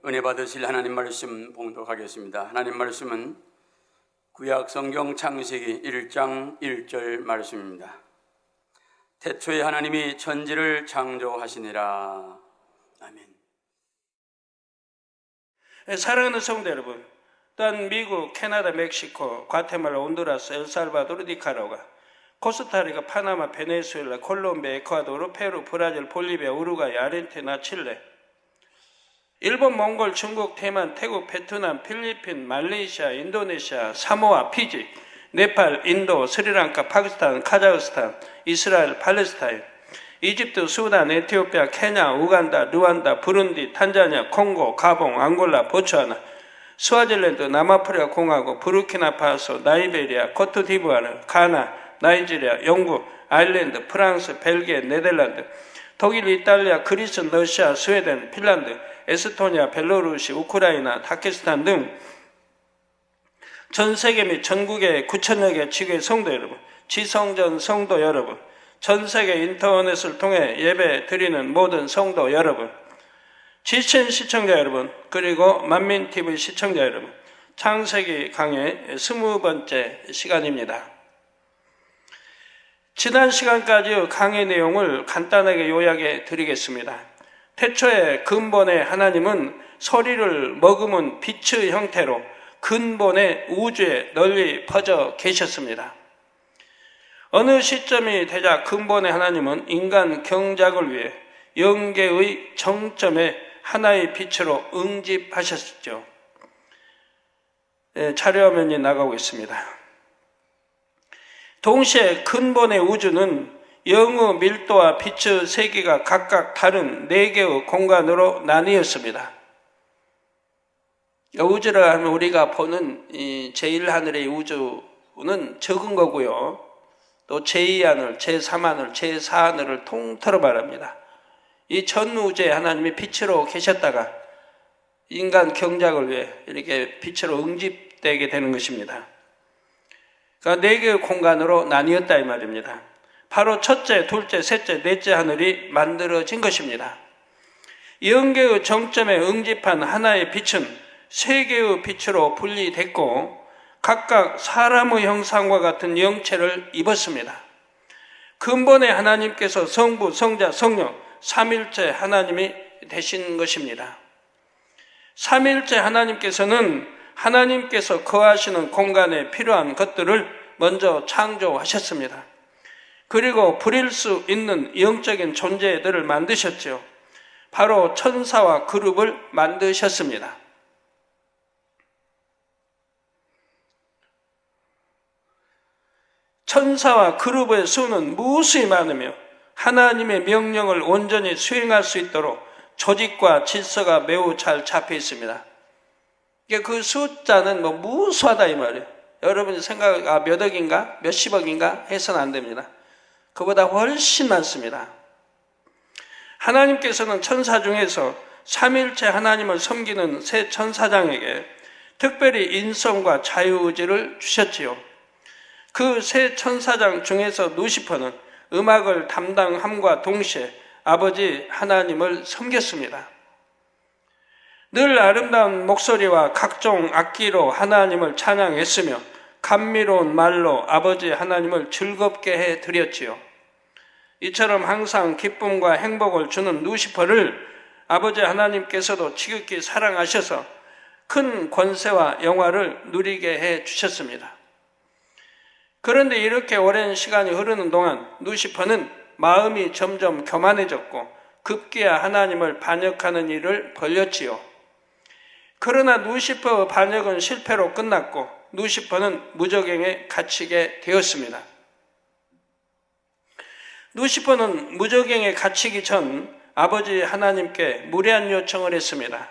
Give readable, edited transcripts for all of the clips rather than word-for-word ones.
은혜 받으실 하나님 말씀 봉독하겠습니다. 하나님 말씀은 구약 성경 창세기 1장 1절 말씀입니다. 태초에 하나님이 천지를 창조하시니라. 아멘. 사랑하는 성도 여러분, 또한 미국, 캐나다, 멕시코, 과테말라, 온두라스, 엘살바도르, 니카라과, 코스타리카, 파나마, 베네수엘라, 콜롬비아, 에콰도르, 페루, 브라질, 볼리비아, 우루과이, 아르헨티나, 칠레, 일본, 몽골, 중국, 대만, 태국, 베트남, 필리핀, 말레이시아, 인도네시아, 사모아, 피지, 네팔, 인도, 스리랑카, 파키스탄, 카자흐스탄, 이스라엘, 팔레스타인, 이집트, 수단, 에티오피아, 케냐, 우간다, 루안다, 부룬디, 탄자니아, 콩고, 가봉, 앙골라, 보츠와나, 스와질랜드, 남아프리카 공화국, 부르키나파소, 나이베리아, 코트디부아르, 가나, 나이지리아, 영국, 아일랜드, 프랑스, 벨기에, 네덜란드, 독일, 이탈리아, 그리스, 러시아, 스웨덴, 핀란드, 에스토니아, 벨로루시, 우크라이나, 다케스탄 등 전 세계 및 전국의 9천여 개 지교의 성도 여러분, 지성전 성도 여러분, 전 세계 인터넷을 통해 예배 드리는 모든 성도 여러분, 지친 시청자 여러분, 그리고 만민TV 시청자 여러분, 창세기 강의 20번째 시간입니다. 지난 시간까지 강의 내용을 간단하게 요약해 드리겠습니다. 태초에 근본의 하나님은 소리를 머금은 빛의 형태로 근본의 우주에 널리 퍼져 계셨습니다. 어느 시점이 되자 근본의 하나님은 인간 경작을 위해 영계의 정점에 하나의 빛으로 응집하셨죠. 자료화면이 나가고 있습니다. 동시에 근본의 우주는 영의 밀도와 빛의 세기가 각각 다른 4개의 공간으로 나뉘었습니다. 우주라 하면 우리가 보는 이 제1하늘의 우주는 적은 거고요. 또 제2하늘, 제3하늘, 제4하늘을 통틀어 말합니다. 이 전 우주에 하나님이 빛으로 계셨다가 인간 경작을 위해 이렇게 빛으로 응집되게 되는 것입니다. 그러니까 4개의 공간으로 나뉘었다 이 말입니다. 바로 첫째, 둘째, 셋째, 넷째 하늘이 만들어진 것입니다. 영계의 정점에 응집한 하나의 빛은 3개의 빛으로 분리됐고 각각 사람의 형상과 같은 영체를 입었습니다. 근본의 하나님께서 성부, 성자, 성령, 삼일째 하나님이 되신 것입니다. 삼일째 하나님께서는 하나님께서 거하시는 공간에 필요한 것들을 먼저 창조하셨습니다. 그리고 부릴 수 있는 영적인 존재들을 만드셨죠. 바로 천사와 그룹을 만드셨습니다. 천사와 그룹의 수는 무수히 많으며 하나님의 명령을 온전히 수행할 수 있도록 조직과 질서가 매우 잘 잡혀 있습니다. 그 숫자는 무수하다 이 말이에요. 여러분이 생각 몇 억인가 몇십억인가 해서는 안 됩니다. 그보다 훨씬 많습니다. 하나님께서는 천사 중에서 삼일체 하나님을 섬기는 세 천사장에게 특별히 인성과 자유의지를 주셨지요. 그 세 천사장 중에서 루시퍼는 음악을 담당함과 동시에 아버지 하나님을 섬겼습니다. 늘 아름다운 목소리와 각종 악기로 하나님을 찬양했으며 감미로운 말로 아버지 하나님을 즐겁게 해드렸지요. 이처럼 항상 기쁨과 행복을 주는 루시퍼를 아버지 하나님께서도 지극히 사랑하셔서 큰 권세와 영화를 누리게 해주셨습니다. 그런데 이렇게 오랜 시간이 흐르는 동안 루시퍼는 마음이 점점 교만해졌고 급기야 하나님을 반역하는 일을 벌였지요. 그러나 루시퍼의 반역은 실패로 끝났고 루시퍼는 무저갱에 갇히게 되었습니다. 루시퍼는 무저갱에 갇히기 전 아버지 하나님께 무례한 요청을 했습니다.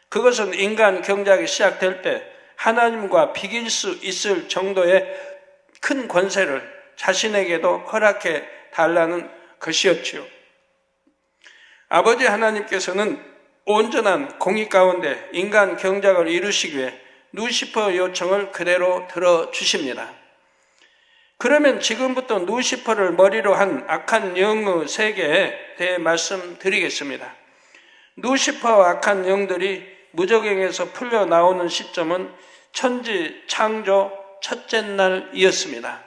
그것은 인간 경작이 시작될 때 하나님과 비길 수 있을 정도의 큰 권세를 자신에게도 허락해 달라는 것이었지요. 아버지 하나님께서는 온전한 공의 가운데 인간 경작을 이루시기 위해 루시퍼 요청을 그대로 들어주십니다. 그러면 지금부터 루시퍼를 머리로 한 악한 영의 세계에 대해 말씀드리겠습니다. 루시퍼와 악한 영들이 무저갱에서 풀려 나오는 시점은 천지 창조 첫째 날이었습니다.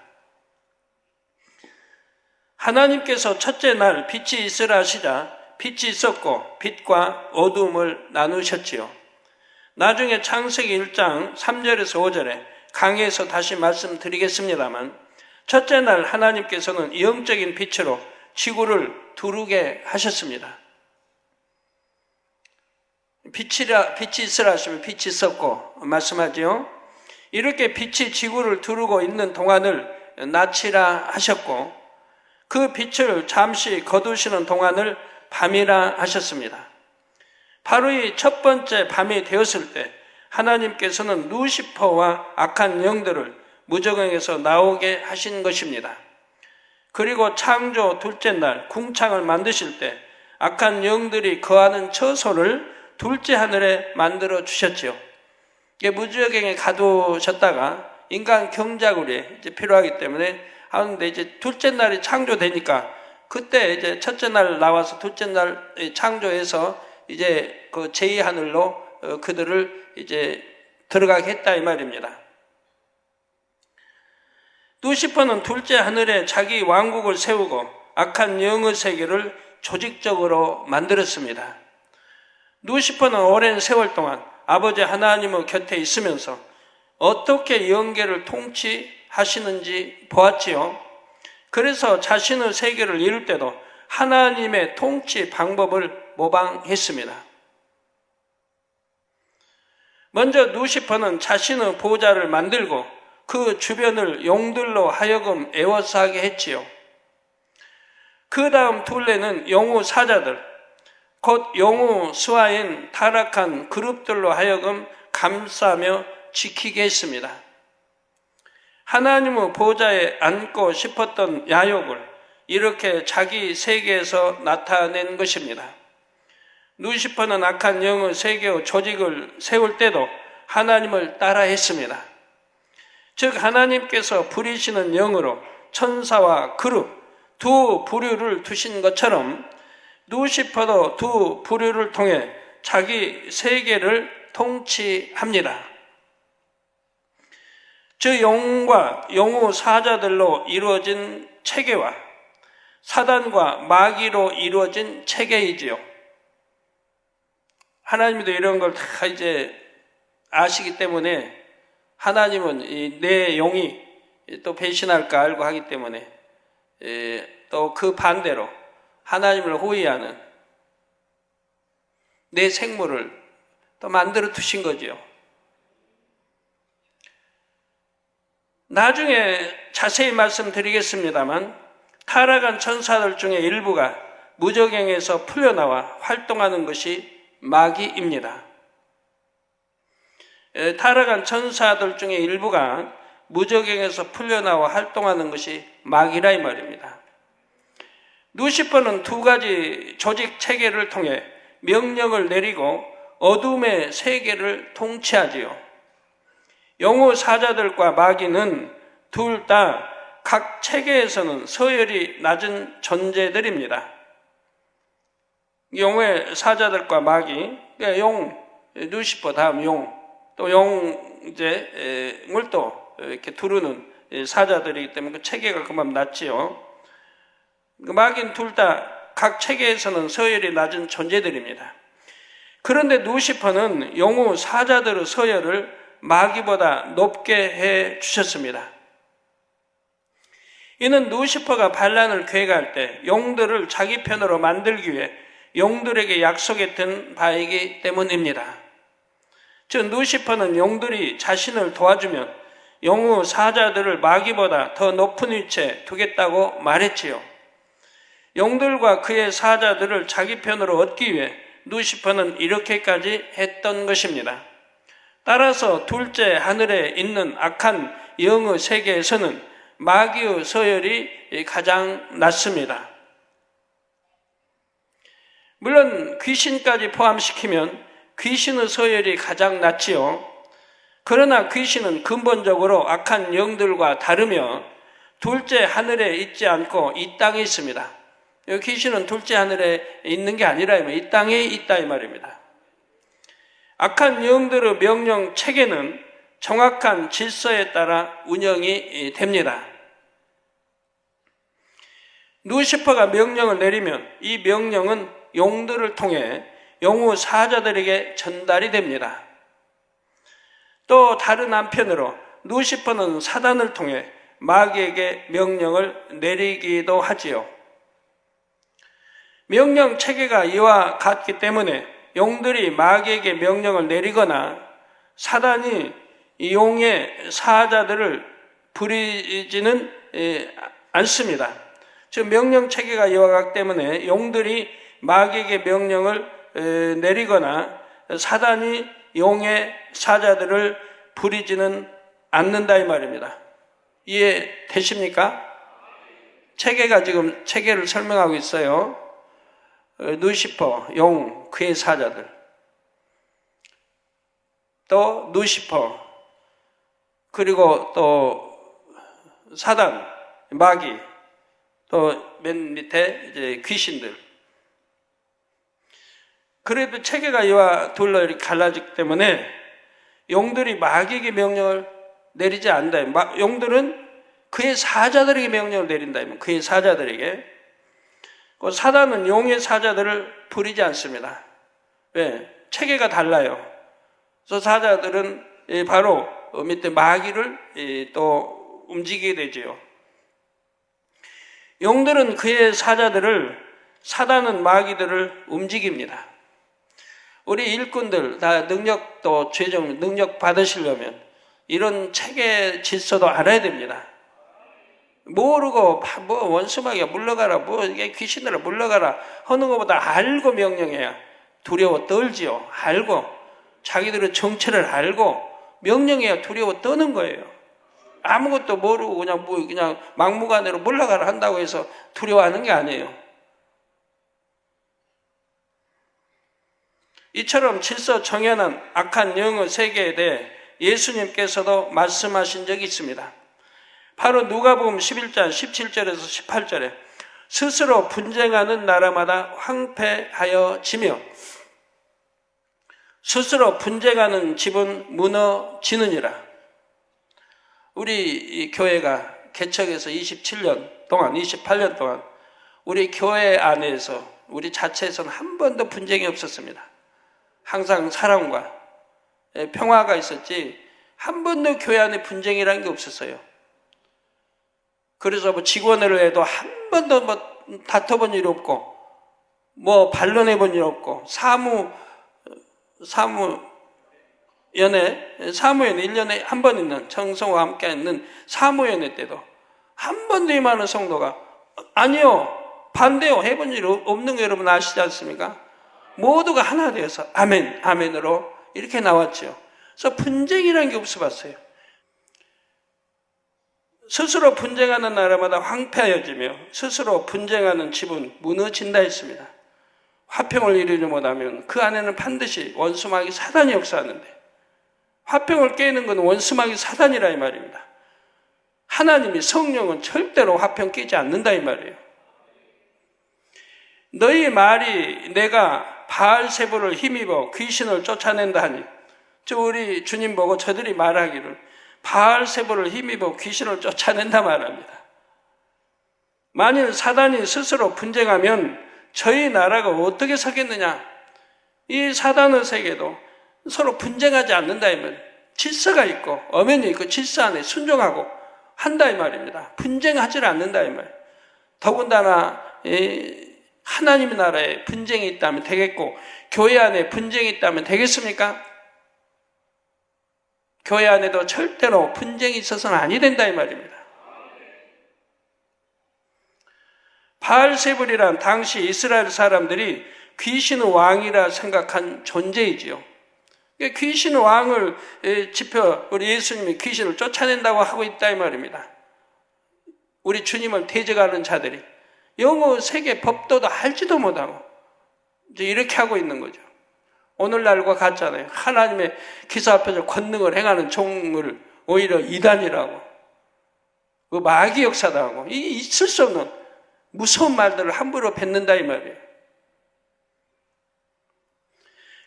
하나님께서 첫째 날 빛이 있으라 하시자 빛이 있었고 빛과 어둠을 나누셨지요. 나중에 창세기 1장 3절에서 5절에 강의에서 다시 말씀드리겠습니다만 첫째 날 하나님께서는 영적인 빛으로 지구를 두르게 하셨습니다. 빛이 있으라 하시면 빛이 있었고 말씀하지요. 이렇게 빛이 지구를 두르고 있는 동안을 낮이라 하셨고 그 빛을 잠시 거두시는 동안을 밤이라 하셨습니다. 바로 이 첫 번째 밤이 되었을 때 하나님께서는 루시퍼와 악한 영들을 무저갱에서 나오게 하신 것입니다. 그리고 창조 둘째 날 궁창을 만드실 때 악한 영들이 거하는 처소를 둘째 하늘에 만들어 주셨지요. 무저갱에 가두셨다가 인간 경작물이 이제 필요하기 때문에 하는데 이제 둘째 날이 창조되니까 그때 이제 첫째 날 나와서 둘째 날 창조해서 이제 그 제2 하늘로 그들을 이제 들어가게 했다 이 말입니다. 루시퍼는 둘째 하늘에 자기 왕국을 세우고 악한 영의 세계를 조직적으로 만들었습니다. 루시퍼는 오랜 세월 동안 아버지 하나님의 곁에 있으면서 어떻게 영계를 통치하시는지 보았지요. 그래서 자신의 세계를 이룰 때도 하나님의 통치 방법을 모방했습니다. 먼저 루시퍼는 자신의 보좌를 만들고 그 주변을 용들로 하여금 에워싸게 했지요. 그 다음 둘레는 용우 사자들, 곧 용우 수하인 타락한 그룹들로 하여금 감싸며 지키게 했습니다. 하나님의 보좌에 앉고 싶었던 야욕을 이렇게 자기 세계에서 나타낸 것입니다. 루시퍼는 악한 영의 세계의 조직을 세울 때도 하나님을 따라했습니다. 즉 하나님께서 부리시는 영으로 천사와 그룹 두 부류를 두신 것처럼 루시퍼도 두 부류를 통해 자기 세계를 통치합니다. 저 영과 영우 사자들로 이루어진 체계와 사단과 마귀로 이루어진 체계이지요. 하나님도 이런 걸 다 이제 아시기 때문에 하나님은 내 영이 또 배신할까 알고 하기 때문에 또 그 반대로 하나님을 호위하는 내 생물을 또 만들어 두신 거지요. 나중에 자세히 말씀드리겠습니다만 타락한 천사들 중에 일부가 무저갱에서 풀려나와 활동하는 것이 마귀입니다. 타락한 천사들 중에 일부가 무저갱에서 풀려나와 활동하는 것이 마귀라 이 말입니다. 루시퍼는 두 가지 조직 체계를 통해 명령을 내리고 어둠의 세계를 통치하지요. 영우 사자들과 마귀는 둘 다 각 체계에서는 서열이 낮은 존재들입니다. 영우의 사자들과 마귀, 루시퍼 다음 또 영을 또 이렇게 두르는 사자들이기 때문에 그 체계가 그만 낮지요. 마귀는 둘 다 각 체계에서는 서열이 낮은 존재들입니다. 그런데 루시퍼는 영우 사자들의 서열을 마귀보다 높게 해 주셨습니다. 이는 루시퍼가 반란을 계획할 때 용들을 자기 편으로 만들기 위해 용들에게 약속했던 바이기 때문입니다. 즉 루시퍼는 용들이 자신을 도와주면 영우 사자들을 마귀보다 더 높은 위치에 두겠다고 말했지요. 용들과 그의 사자들을 자기 편으로 얻기 위해 루시퍼는 이렇게까지 했던 것입니다. 따라서 둘째 하늘에 있는 악한 영의 세계에서는 마귀의 서열이 가장 낮습니다. 물론 귀신까지 포함시키면 귀신의 서열이 가장 낮지요. 그러나 귀신은 근본적으로 악한 영들과 다르며 둘째 하늘에 있지 않고 이 땅에 있습니다. 귀신은 둘째 하늘에 있는 게 아니라 이 땅에 있다 이 말입니다. 악한 영들의 명령 체계는 정확한 질서에 따라 운영이 됩니다. 루시퍼가 명령을 내리면 이 명령은 용들을 통해 영우 사자들에게 전달이 됩니다. 또 다른 한편으로 루시퍼는 사단을 통해 마귀에게 명령을 내리기도 하지요. 명령 체계가 이와 같기 때문에 용들이 마귀에게 명령을 내리거나 사단이 용의 사자들을 부리지는 않습니다. 즉 명령 체계가 이와 같기 때문에 용들이 마귀에게 명령을 내리거나 사단이 용의 사자들을 부리지는 않는다 이 말입니다. 이해되십니까? 체계가 지금 체계를 설명하고 있어요. 루시퍼, 용, 그의 사자들. 또 루시퍼, 그리고 또 사단, 마귀, 또 맨 밑에 이제 귀신들. 그래도 체계가 이와 둘로 이렇게 갈라지기 때문에 용들이 마귀에게 명령을 내리지 않는다. 용들은 그의 사자들에게 명령을 내린다. 그의 사자들에게. 사단은 용의 사자들을 부리지 않습니다. 왜? 체계가 달라요. 그래서 사자들은 바로 밑에 마귀를 또 움직이게 되지요. 용들은 그의 사자들을, 사단은 마귀들을 움직입니다. 우리 일꾼들 다 능력도 최종 능력 받으시려면 이런 체계 질서도 알아야 됩니다. 모르고 뭐 원수마귀가 물러가라, 뭐 이게 귀신들아 물러가라 하는 것보다 알고 명령해야 두려워 떨지요. 알고 자기들의 정체를 알고 명령해야 두려워 떠는 거예요. 아무것도 모르고 그냥 막무가내로 물러가라 한다고 해서 두려워하는 게 아니에요. 이처럼 질서 정연한 악한 영의 세계에 대해 예수님께서도 말씀하신 적이 있습니다. 바로 누가복음 11장 17절에서 18절에 스스로 분쟁하는 나라마다 황폐하여지며 스스로 분쟁하는 집은 무너지느니라. 우리 이 교회가 개척해서 27년 동안, 28년 동안 우리 교회 안에서 우리 자체에서는 한 번도 분쟁이 없었습니다. 항상 사랑과 평화가 있었지 한 번도 교회 안에 분쟁이라는 게 없었어요. 그래서 뭐 직원회를 해도 한 번도 뭐 다퉈본 일이 없고 뭐 반론해 본 일 없고 사무연회 1년에 한 번 있는 청성과 함께 있는 사무연회 때도 한 번도 임하는 성도가 아니요 반대요 해본 일 없는 거 여러분 아시지 않습니까? 모두가 하나 되어서 아멘 아멘으로 이렇게 나왔죠. 그래서 분쟁이라는 게 없어 봤어요. 스스로 분쟁하는 나라마다 황폐하여지며 스스로 분쟁하는 집은 무너진다 했습니다. 화평을 이루지 못하면 그 안에는 반드시 원수마귀 사단이 역사하는데 화평을 깨는 건 원수마귀 사단이라 이 말입니다. 하나님이 성령은 절대로 화평 깨지 않는다 이 말이에요. 너희 말이 내가 바알세불을 힘입어 귀신을 쫓아낸다 하니 우리 주님 보고 저들이 말하기를 바알세불을 힘입어 귀신을 쫓아낸다 말합니다. 만일 사단이 스스로 분쟁하면 저희 나라가 어떻게 서겠느냐. 이 사단의 세계도 서로 분쟁하지 않는다 이 말. 질서가 있고 엄연히 있고 질서 안에 순종하고 한다 이 말입니다. 분쟁하지 않는다 이 말. 더군다나 하나님의 나라에 분쟁이 있다면 되겠고 교회 안에 분쟁이 있다면 되겠습니까? 교회 안에도 절대로 분쟁이 있어서는 아니 된다 이 말입니다. 바알세불이란 당시 이스라엘 사람들이 귀신의 왕이라 생각한 존재이지요. 귀신의 왕을 지표 우리 예수님이 귀신을 쫓아낸다고 하고 있다 이 말입니다. 우리 주님을 대적하는 자들이 영어 세계 법도도 알지도 못하고 이제 이렇게 하고 있는 거죠. 오늘날과 같잖아요. 하나님의 기사 앞에서 권능을 행하는 종을 오히려 이단이라고 그 마귀 역사다 하고 있을 수 없는 무서운 말들을 함부로 뱉는다 이 말이에요.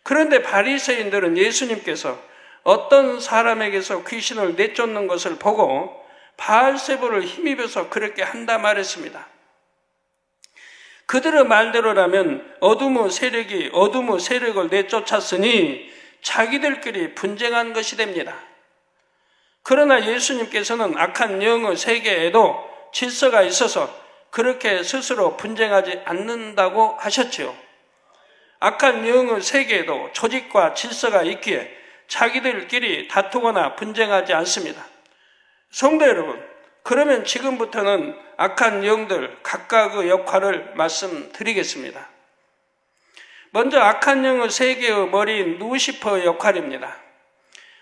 그런데 바리새인들은 예수님께서 어떤 사람에게서 귀신을 내쫓는 것을 보고 바알세불을 힘입어서 그렇게 한다 말했습니다. 그들의 말대로라면 어둠의 세력이 어둠의 세력을 내쫓았으니 자기들끼리 분쟁한 것이 됩니다. 그러나 예수님께서는 악한 영의 세계에도 질서가 있어서 그렇게 스스로 분쟁하지 않는다고 하셨지요. 악한 영의 세계에도 조직과 질서가 있기에 자기들끼리 다투거나 분쟁하지 않습니다. 성도 여러분, 그러면 지금부터는 악한 영들 각각의 역할을 말씀드리겠습니다. 먼저 악한 영의 세계의 머리인 루시퍼의 역할입니다.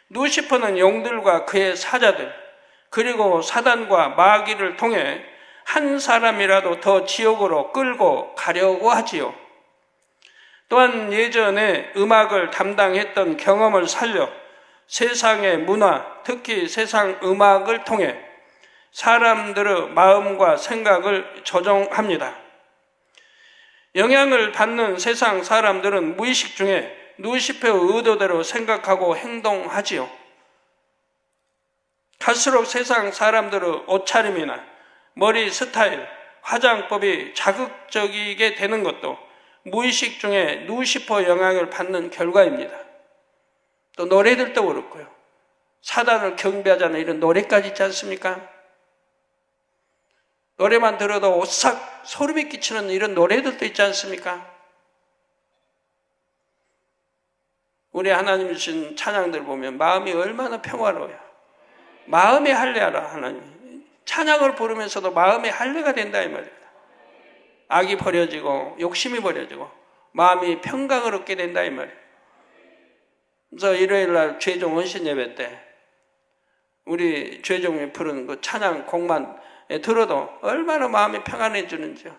루시퍼는 영들과 그의 사자들, 그리고 사단과 마귀를 통해 한 사람이라도 더 지옥으로 끌고 가려고 하지요. 또한 예전에 음악을 담당했던 경험을 살려 세상의 문화, 특히 세상 음악을 통해 사람들의 마음과 생각을 조종합니다. 영향을 받는 세상 사람들은 무의식 중에 루시퍼의 의도대로 생각하고 행동하지요. 갈수록 세상 사람들의 옷차림이나 머리 스타일, 화장법이 자극적이게 되는 것도 무의식 중에 루시퍼 영향을 받는 결과입니다. 또 노래들도 그렇고요. 사단을 경배하자는 이런 노래까지 있지 않습니까? 노래만 들어도 오싹 소름이 끼치는 이런 노래들도 있지 않습니까? 우리 하나님 주신 찬양들 보면 마음이 얼마나 평화로워요. 마음의 할례하라 하나님. 찬양을 부르면서도 마음의 할례가 된다 이 말입니다. 악이 버려지고 욕심이 버려지고 마음이 평강을 얻게 된다 이 말이에요. 그래서 일요일날 죄종 헌신 예배 때 우리 죄종이 부르는 그 찬양 곡만 들어도 얼마나 마음이 평안해지는지요.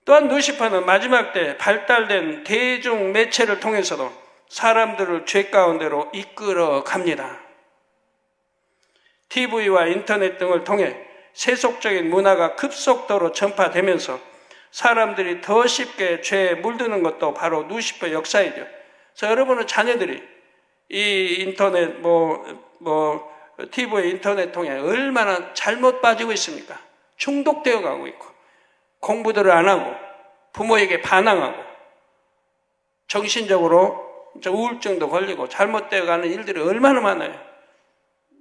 또한 루시퍼는 마지막 때 발달된 대중 매체를 통해서도 사람들을 죄 가운데로 이끌어 갑니다. TV와 인터넷 등을 통해 세속적인 문화가 급속도로 전파되면서 사람들이 더 쉽게 죄에 물드는 것도 바로 루시퍼 역사이죠. 그래서 여러분의 자녀들이 이 인터넷, TV, 인터넷 통해 얼마나 잘못 빠지고 있습니까? 중독되어 가고 있고, 공부들을 안 하고, 부모에게 반항하고, 정신적으로 우울증도 걸리고, 잘못되어 가는 일들이 얼마나 많아요.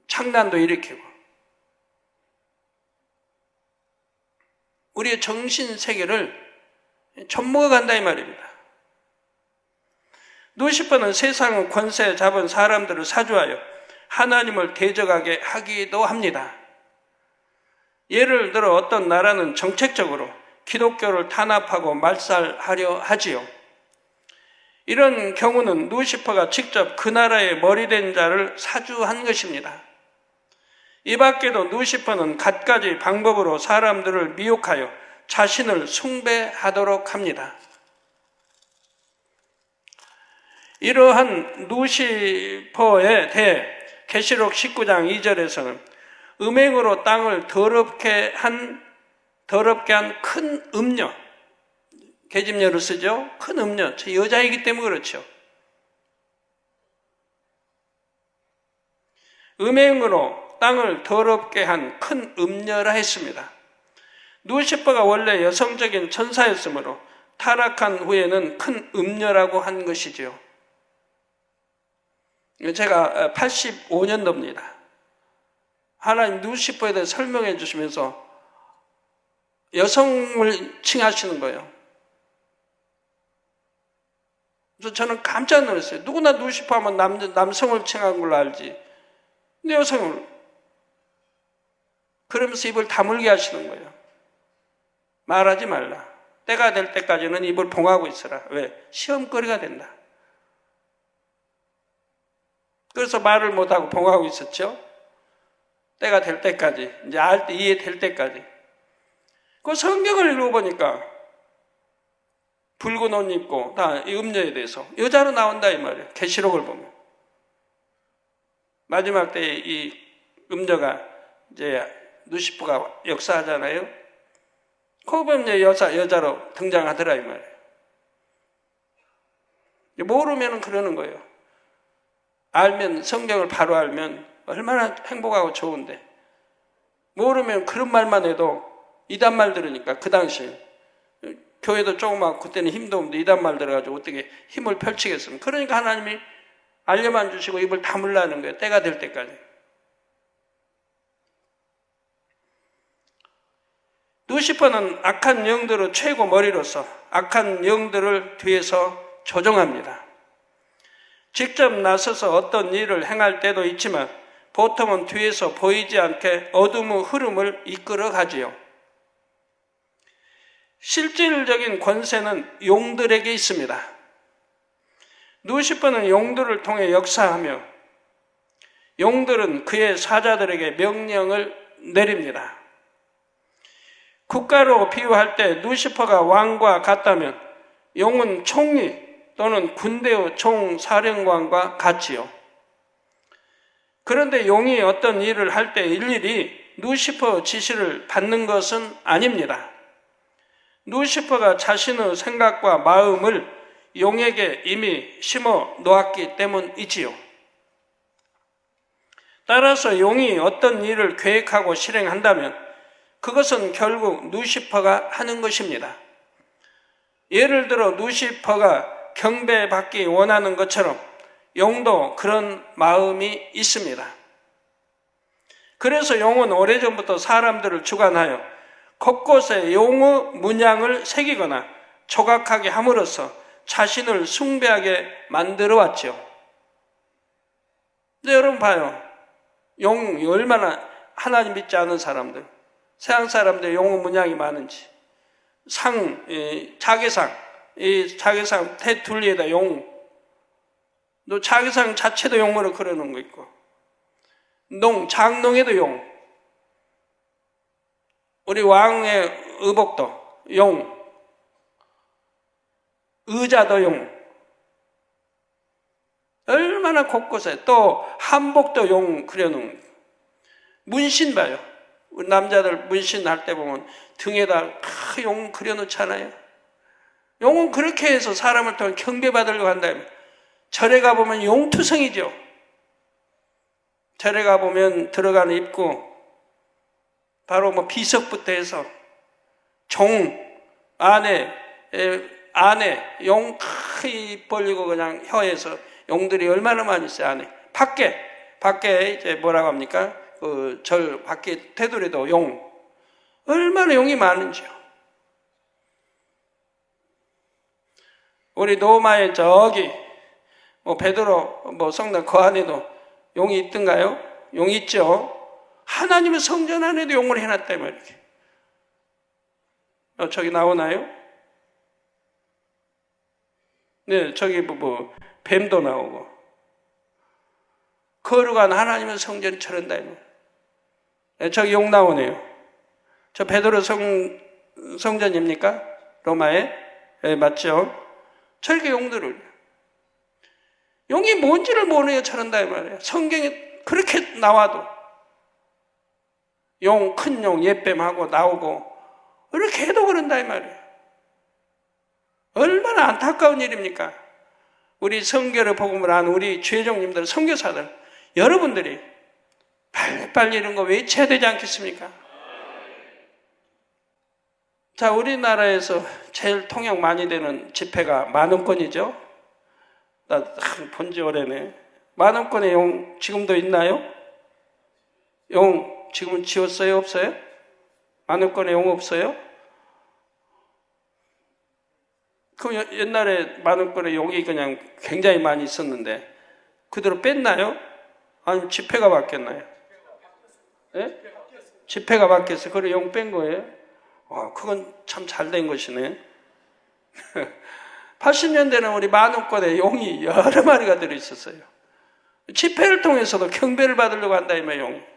창난도 일으키고. 우리의 정신 세계를 접목해 간다 이 말입니다. 루시퍼는 세상의 권세 잡은 사람들을 사주하여 하나님을 대적하게 하기도 합니다. 예를 들어 어떤 나라는 정책적으로 기독교를 탄압하고 말살하려 하지요. 이런 경우는 루시퍼가 직접 그 나라의 머리된 자를 사주한 것입니다. 이 밖에도 루시퍼는 갖가지 방법으로 사람들을 미혹하여 자신을 숭배하도록 합니다. 이러한 루시퍼에 대해 계시록 19장 2절에서는 음행으로 땅을 더럽게 한 큰 음녀, 계집녀를 쓰죠. 큰 음녀, 여자이기 때문에 그렇죠. 음행으로 땅을 더럽게 한 큰 음녀라 했습니다. 루시퍼가 원래 여성적인 천사였으므로 타락한 후에는 큰 음녀라고 한 것이지요. 제가 85년도입니다. 하나님 루시퍼에 대해 설명해 주시면서 여성을 칭하시는 거예요. 그래서 저는 깜짝 놀랐어요. 누구나 루시퍼 하면 남성을 칭한 걸로 알지. 근데 여성을. 그러면서 입을 다물게 하시는 거예요. 말하지 말라. 때가 될 때까지는 입을 봉하고 있어라. 왜? 시험거리가 된다. 그래서 말을 못하고 봉하고 있었죠. 때가 될 때까지, 이제 이해될 때까지. 그 성경을 읽어보니까 붉은 옷 입고 다 이 음녀에 대해서 여자로 나온다 이 말이에요. 계시록을 보면 마지막 때에 이 음녀가 이제 루시퍼가 역사하잖아요. 그거 보면 이제 여자로 등장하더라 이 말이에요. 모르면 그러는 거예요. 알면, 성경을 바로 알면 얼마나 행복하고 좋은데, 모르면 그런 말만 해도 이단 말 들으니까, 그 당시에 교회도 조그맣고 그때는 힘도 없는데 이단 말 들어가지고 어떻게 힘을 펼치겠습니까? 그러니까 하나님이 알려만 주시고 입을 다물라는 거예요. 때가 될 때까지. 루시퍼는 악한 영들의 최고 머리로서 악한 영들을 뒤에서 조종합니다. 직접 나서서 어떤 일을 행할 때도 있지만 보통은 뒤에서 보이지 않게 어둠의 흐름을 이끌어 가지요. 실질적인 권세는 용들에게 있습니다. 루시퍼는 용들을 통해 역사하며 용들은 그의 사자들에게 명령을 내립니다. 국가로 비유할 때 루시퍼가 왕과 같다면 용은 총리 또는 군대의 총사령관과 같지요. 그런데 용이 어떤 일을 할 때 일일이 루시퍼 지시를 받는 것은 아닙니다. 루시퍼가 자신의 생각과 마음을 용에게 이미 심어 놓았기 때문이지요. 따라서 용이 어떤 일을 계획하고 실행한다면 그것은 결국 루시퍼가 하는 것입니다. 예를 들어 루시퍼가 경배받기 원하는 것처럼 용도 그런 마음이 있습니다. 그래서 용은 오래전부터 사람들을 주관하여 곳곳에 용의 문양을 새기거나 조각하게 함으로써 자신을 숭배하게 만들어 왔죠. 근데 여러분 봐요. 용이 얼마나 하나님 믿지 않은 사람들, 서양 사람들 용의 문양이 많은지. 자개상, 이 자개상 테둘리에다 용, 또 자개상 자체도 용으로 그려놓은 거 있고, 장롱에도 용, 우리 왕의 의복도 용, 의자도 용, 얼마나 곳곳에 또 한복도 용 그려놓은 거. 문신 봐요. 우리 남자들 문신할 때 보면 등에다 용 그려놓잖아요. 용은 그렇게 해서 사람을 통해 경배받으려고 한다면, 절에 가보면 용투성이죠. 절에 가보면 들어가는 입구, 바로 비석부터 해서 안에 용 크게 입 벌리고 그냥 혀에서 용들이 얼마나 많이 있어요. 안에 밖에 이제 뭐라고 합니까? 그 절 밖에 테두리도 용, 얼마나 용이 많은지요. 우리 로마에 저기 베드로 성당 그 안에도 용이 있던가요? 용이 있죠. 하나님의 성전 안에도 용을 해놨다 말이에요. 저기 나오나요? 네, 저기 뱀도 나오고 거룩한 하나님의 성전이 저런다. 네, 저기 용 나오네요. 저 베드로 성전입니까? 로마에? 네, 맞죠? 저렇게 용이 뭔지를 모르게 저런다 말이에요. 성경에 그렇게 나와도 큰 용, 옛뱀하고 나오고 이렇게 해도 그런다 말이에요. 얼마나 안타까운 일입니까? 우리 성경을 복음을 아는 우리 주회종님들, 선교사들, 여러분들이 빨리 이런 거 외쳐야 되지 않겠습니까? 자, 우리나라에서 제일 통역 많이 되는 집회가 만원권이죠. 나 본지 오래네. 만원권의 용 지금도 있나요? 용 지금은 지웠어요? 없어요? 만원권의 용 없어요? 그 옛날에 만원권의 용이 그냥 굉장히 많이 있었는데 그대로 뺐나요? 아니면 집회가 바뀌었나요? 네? 집회가 바뀌었어요. 그래 용 뺀 거예요? 와, 그건 참 잘된 것이네. 80년대는 우리 만원권에 용이 여러 마리가 들어있었어요. 집회를 통해서도 경배를 받으려고 한다 이 말이에요. 용.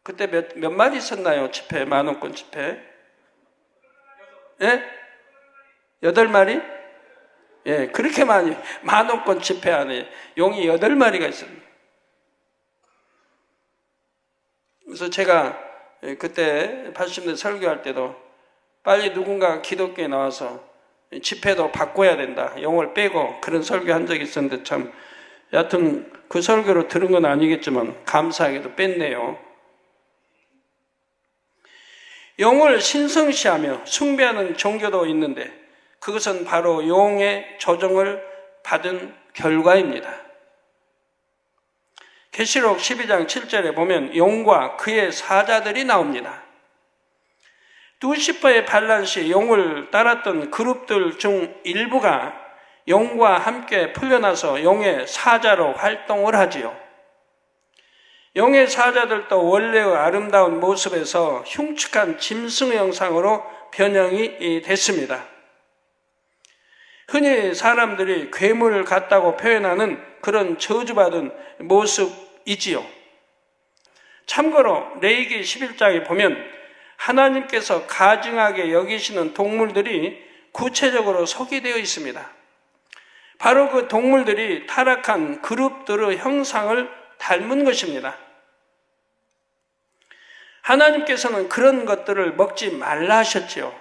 그때 몇 마리 있었나요? 집회, 만원권 집회? 예? 8마리? 예, 그렇게 많이, 만원권 집회 안에 용이 8마리가 있습니다. 그래서 제가 그때 80대 설교할 때도 빨리 누군가 기독교에 나와서 집회도 바꿔야 된다, 용어를 빼고 그런 설교한 적이 있었는데 참 여하튼 그 설교로 들은 건 아니겠지만 감사하게도 뺐네요. 용을 신성시하며 숭배하는 종교도 있는데 그것은 바로 용의 조정을 받은 결과입니다. 계시록 12장 7절에 보면 용과 그의 사자들이 나옵니다. 루시퍼의 반란 시 용을 따랐던 그룹들 중 일부가 용과 함께 풀려나서 용의 사자로 활동을 하지요. 용의 사자들도 원래의 아름다운 모습에서 흉측한 짐승 형상으로 변형이 됐습니다. 흔히 사람들이 괴물 같다고 표현하는 그런 저주받은 모습이지요. 참고로 레위기 11장에 보면 하나님께서 가증하게 여기시는 동물들이 구체적으로 소개되어 있습니다. 바로 그 동물들이 타락한 그룹들의 형상을 닮은 것입니다. 하나님께서는 그런 것들을 먹지 말라 하셨지요.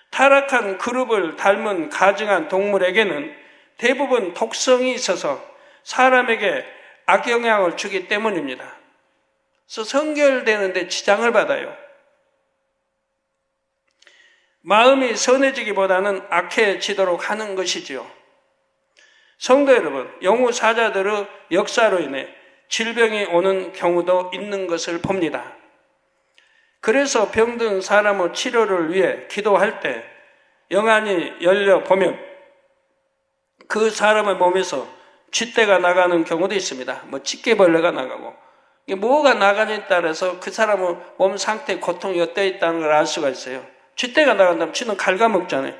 타락한 그룹을 닮은 가증한 동물에게는 대부분 독성이 있어서 사람에게 악영향을 주기 때문입니다. 그래서 성결되는데 지장을 받아요. 마음이 선해지기보다는 악해지도록 하는 것이지요. 성도 여러분, 용우 사자들의 역사로 인해 질병이 오는 경우도 있는 것을 봅니다. 그래서 병든 사람의 치료를 위해 기도할 때 영안이 열려 보면 그 사람의 몸에서 쥐떼가 나가는 경우도 있습니다. 집게벌레가 나가고, 뭐가 나가냐에 따라서 그 사람의 몸 상태에 고통이 어떠 있다는 걸 알 수가 있어요. 쥐떼가 나간다면 쥐는 갉아먹잖아요.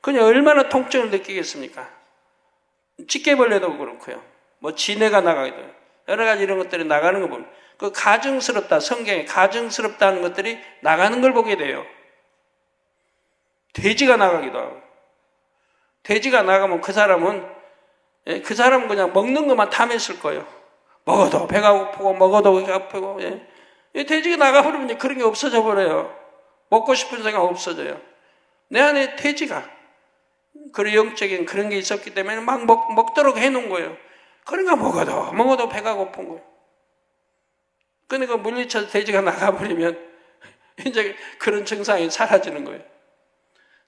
그냥 얼마나 통증을 느끼겠습니까? 집게벌레도 그렇고요. 지네가 나가기도 해요. 여러 가지 이런 것들이 나가는 거 보면 그 가증스럽다, 성경에 가증스럽다는 것들이 나가는 걸 보게 돼요. 돼지가 나가기도 하고, 돼지가 나가면 그 사람은 그냥 먹는 것만 탐했을 거예요. 먹어도 배가 고프고 먹어도 배가 아프고. 돼지가 나가버리면 그런 게 없어져 버려요. 먹고 싶은 생각 없어져요. 내 안에 돼지가 그런 영적인 그런 게 있었기 때문에 막 먹도록 해놓은 거예요. 그러니까 먹어도 배가 고픈 거예요. 그러니까 물리쳐서 돼지가 나가버리면 이제 그런 증상이 사라지는 거예요.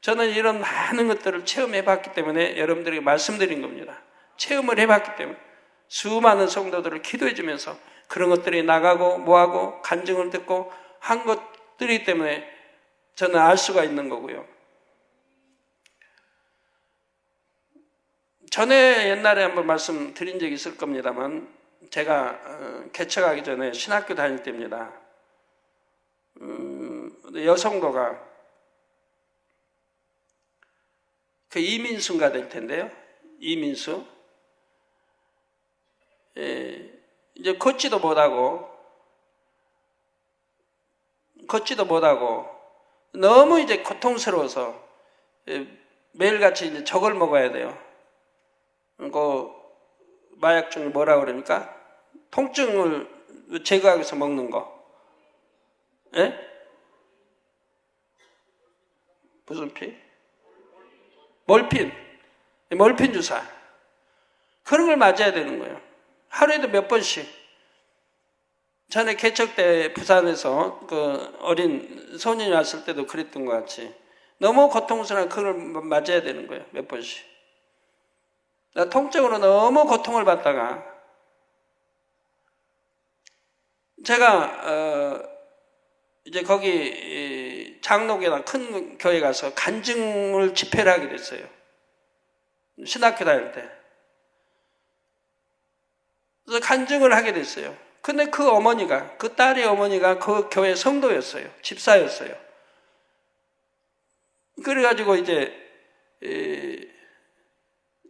저는 이런 많은 것들을 체험해봤기 때문에 여러분들에게 말씀드린 겁니다. 체험을 해봤기 때문에 수많은 성도들을 기도해주면서 그런 것들이 나가고 뭐하고 간증을 듣고 한 것들이기 때문에 저는 알 수가 있는 거고요. 전에 옛날에 한번 말씀드린 적이 있을 겁니다만 제가 개척하기 전에 신학교 다닐 때입니다. 여성도가 그 이민수가 될 텐데요. 이민수. 이제 걷지도 못하고 너무 이제 고통스러워서 매일같이 이제 저걸 먹어야 돼요. 그 마약 중에 뭐라 그럽니까? 통증을 제거하기 위해서 먹는 거. 예? 무슨 피? 몰핀 주사. 그런 걸 맞아야 되는 거예요. 하루에도 몇 번씩. 전에 개척 때 부산에서 그 어린 소년이 왔을 때도 그랬던 것 같이 너무 고통스러운 그걸 맞아야 되는 거예요. 몇 번씩. 나 통증으로 너무 고통을 받다가 제가 이제 거기 장로교나 큰 교회 가서 간증을 집회를 하게 됐어요. 신학교 다닐 때. 그래서 간증을 하게 됐어요. 근데 그 어머니가, 그 딸의 어머니가 그 교회 성도였어요. 집사였어요. 그래가지고 이제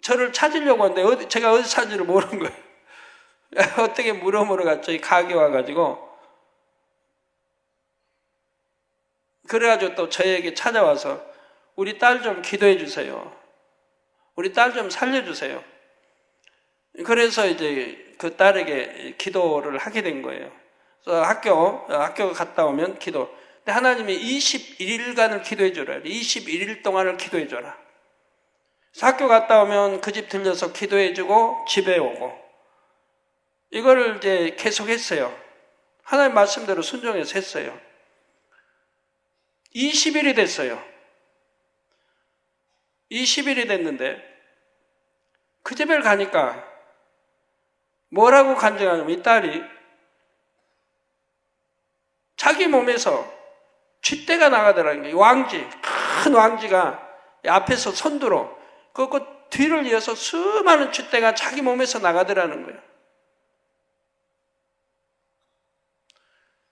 저를 찾으려고 하는데 제가 어디 사는지를 모르는 거예요. 어떻게 물어보러 갔죠? 가게 와가지고. 그래가지고 또 저에게 찾아와서 우리 딸 좀 기도해 주세요. 우리 딸 좀 살려주세요. 그래서 이제 그 딸에게 기도를 하게 된 거예요. 그래서 학교 갔다 오면 기도. 근데 하나님이 21일간을 기도해 줘라. 21일 동안을 기도해 줘라. 그래서 학교 갔다 오면 그 집 들려서 기도해 주고 집에 오고. 이거를 이제 계속 했어요. 하나님 말씀대로 순종해서 했어요. 20일이 됐어요. 20일이 됐는데 그 집에 가니까 뭐라고 간증하냐면 이 딸이 자기 몸에서 쥐떼가 나가더라는 거예요. 왕지, 큰 왕지가 앞에서 선두로 그 뒤를 이어서 수많은 쥐떼가 자기 몸에서 나가더라는 거예요.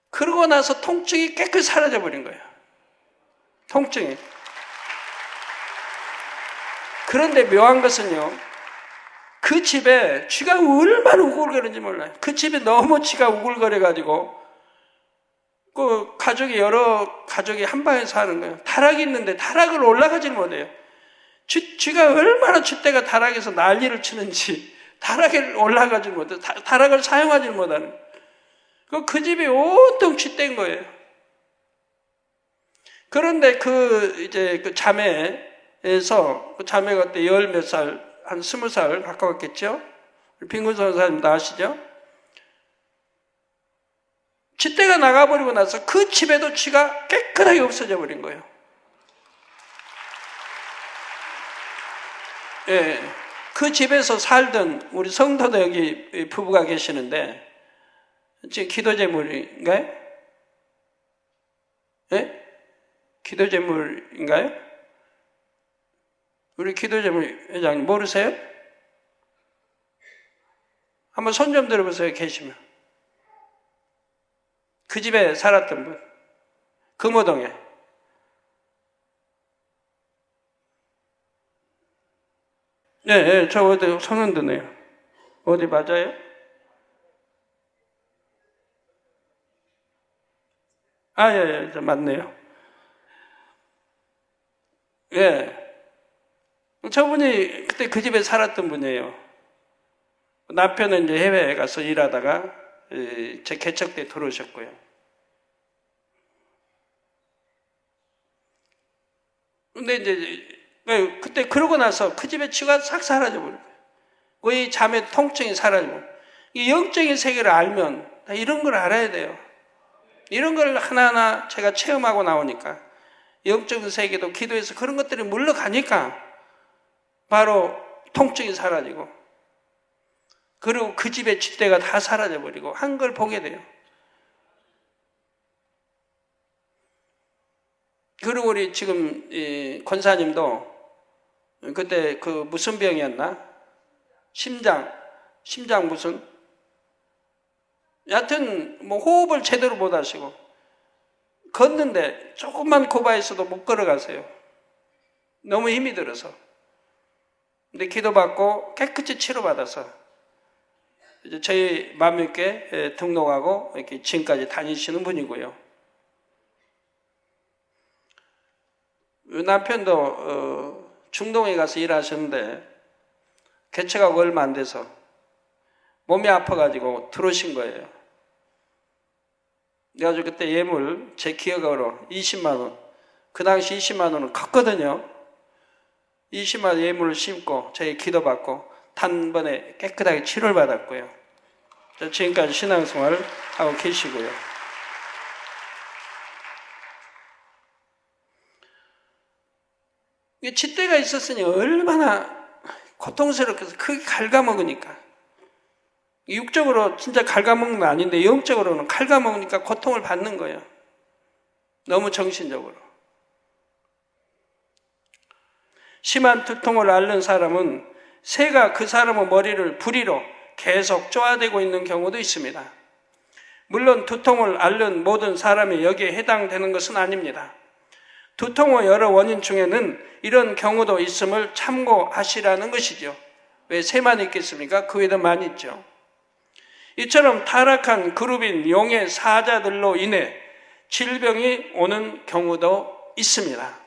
그러고 나서 통증이 깨끗이 사라져버린 거예요. 통증이. 그런데 묘한 것은요, 그 집에 쥐가 얼마나 우글거리는지 몰라요. 그 집에 너무 쥐가 우글거려가지고 그 여러 가족이 한 방에 사는 거예요. 타락이 있는데 타락을 올라가질 못해요. 쥐가 얼마나 쥐떼가 타락해서 난리를 치는지 타락을 올라가질 못해요. 타락을 사용하지 못하는. 그 집이 온통 쥐떼인 거예요. 그런데 그 자매에서 그 자매가 그때 10몇 살, 한 20살 가까웠겠죠? 빈군선 사님도 아시죠? 쥐떼가 나가버리고 나서 그 집에도 쥐가 깨끗하게 없어져 버린 거예요. 예, 그 집에서 살던 우리 성도도 여기 부부가 계시는데 지금 기도제물인가요? 예? 기도제물인가요? 우리 기도제물 회장님 모르세요? 한번 손 좀 들어보세요. 계시면. 그 집에 살았던 분. 금호동에. 네, 저 어디 손은 드네요. 어디 맞아요? 예, 맞네요. 예. 저분이 그때 그 집에 살았던 분이에요. 남편은 이제 해외에 가서 일하다가 제 개척 때 들어오셨고요. 근데 이제 그때 그러고 나서 그 집에 쥐가 싹 사라져버려요. 거의 잠의 통증이 사라지고. 이 영적인 세계를 알면 이런 걸 알아야 돼요. 이런 걸 하나하나 제가 체험하고 나오니까 영적인 세계도 기도해서 그런 것들이 물러가니까 바로 통증이 사라지고 그리고 그 집의 쥐떼가 다 사라져버리고 한 걸 보게 돼요. 그리고 우리 지금 권사님도 그때 그 무슨 병이었나? 심장 무슨? 여하튼 뭐 호흡을 제대로 못 하시고 걷는데 조금만 고바했어도 못 걸어가세요. 너무 힘이 들어서. 근데 기도받고 깨끗이 치료받아서 이제 저희 맘있게 등록하고 이렇게 지금까지 다니시는 분이고요. 남편도 중동에 가서 일하셨는데 개척하고 얼마 안 돼서 몸이 아파가지고 들어오신 거예요. 그래가지고 그때 예물 제 기억으로 20만 원, 그 당시 20만 원은 컸거든요. 20만 원 예물을 심고 저희 기도받고 단번에 깨끗하게 치료를 받았고요. 지금까지 신앙생활을 하고 계시고요. 쥐떼가 있었으니 얼마나 고통스럽게 크게 갉아먹으니까. 육적으로 진짜 갉아먹는 건 아닌데 영적으로는 갉아먹으니까 고통을 받는 거예요. 너무 정신적으로. 심한 두통을 앓는 사람은 새가 그 사람의 머리를 부리로 계속 쪼아대고 있는 경우도 있습니다. 물론 두통을 앓는 모든 사람이 여기에 해당되는 것은 아닙니다. 두통의 여러 원인 중에는 이런 경우도 있음을 참고하시라는 것이죠. 왜 새만 있겠습니까? 그 외에도 많이 있죠. 이처럼 타락한 그룹인 용의 사자들로 인해 질병이 오는 경우도 있습니다.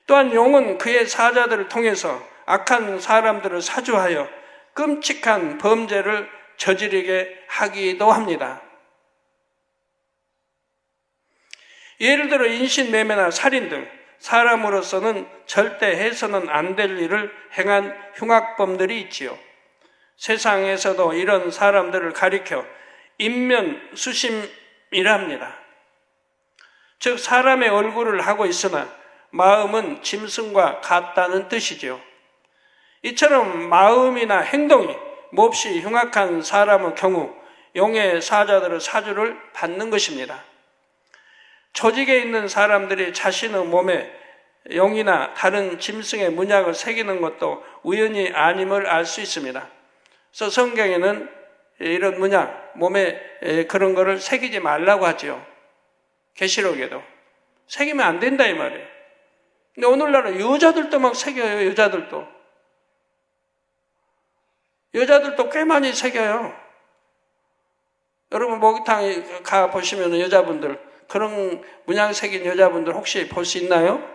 또한 용은 그의 사자들을 통해서 악한 사람들을 사주하여 끔찍한 범죄를 저지르게 하기도 합니다. 예를 들어 인신매매나 살인 등 사람으로서는 절대 해서는 안 될 일을 행한 흉악범들이 있지요. 세상에서도 이런 사람들을 가리켜 인면수심이라 합니다. 즉 사람의 얼굴을 하고 있으나 마음은 짐승과 같다는 뜻이죠. 이처럼 마음이나 행동이 몹시 흉악한 사람의 경우 용의 사자들의 사주를 받는 것입니다. 조직에 있는 사람들이 자신의 몸에 용이나 다른 짐승의 문양을 새기는 것도 우연이 아님을 알 수 있습니다. 그래서 성경에는 이런 문양, 몸에 그런 거를 새기지 말라고 하죠. 계시록에도. 새기면 안 된다 이 말이에요. 근데 오늘날은 여자들도 막 새겨요. 여자들도 꽤 많이 새겨요. 여러분 목욕탕에 가보시면 여자분들 그런 문양 새긴 여자분들 혹시 볼 수 있나요?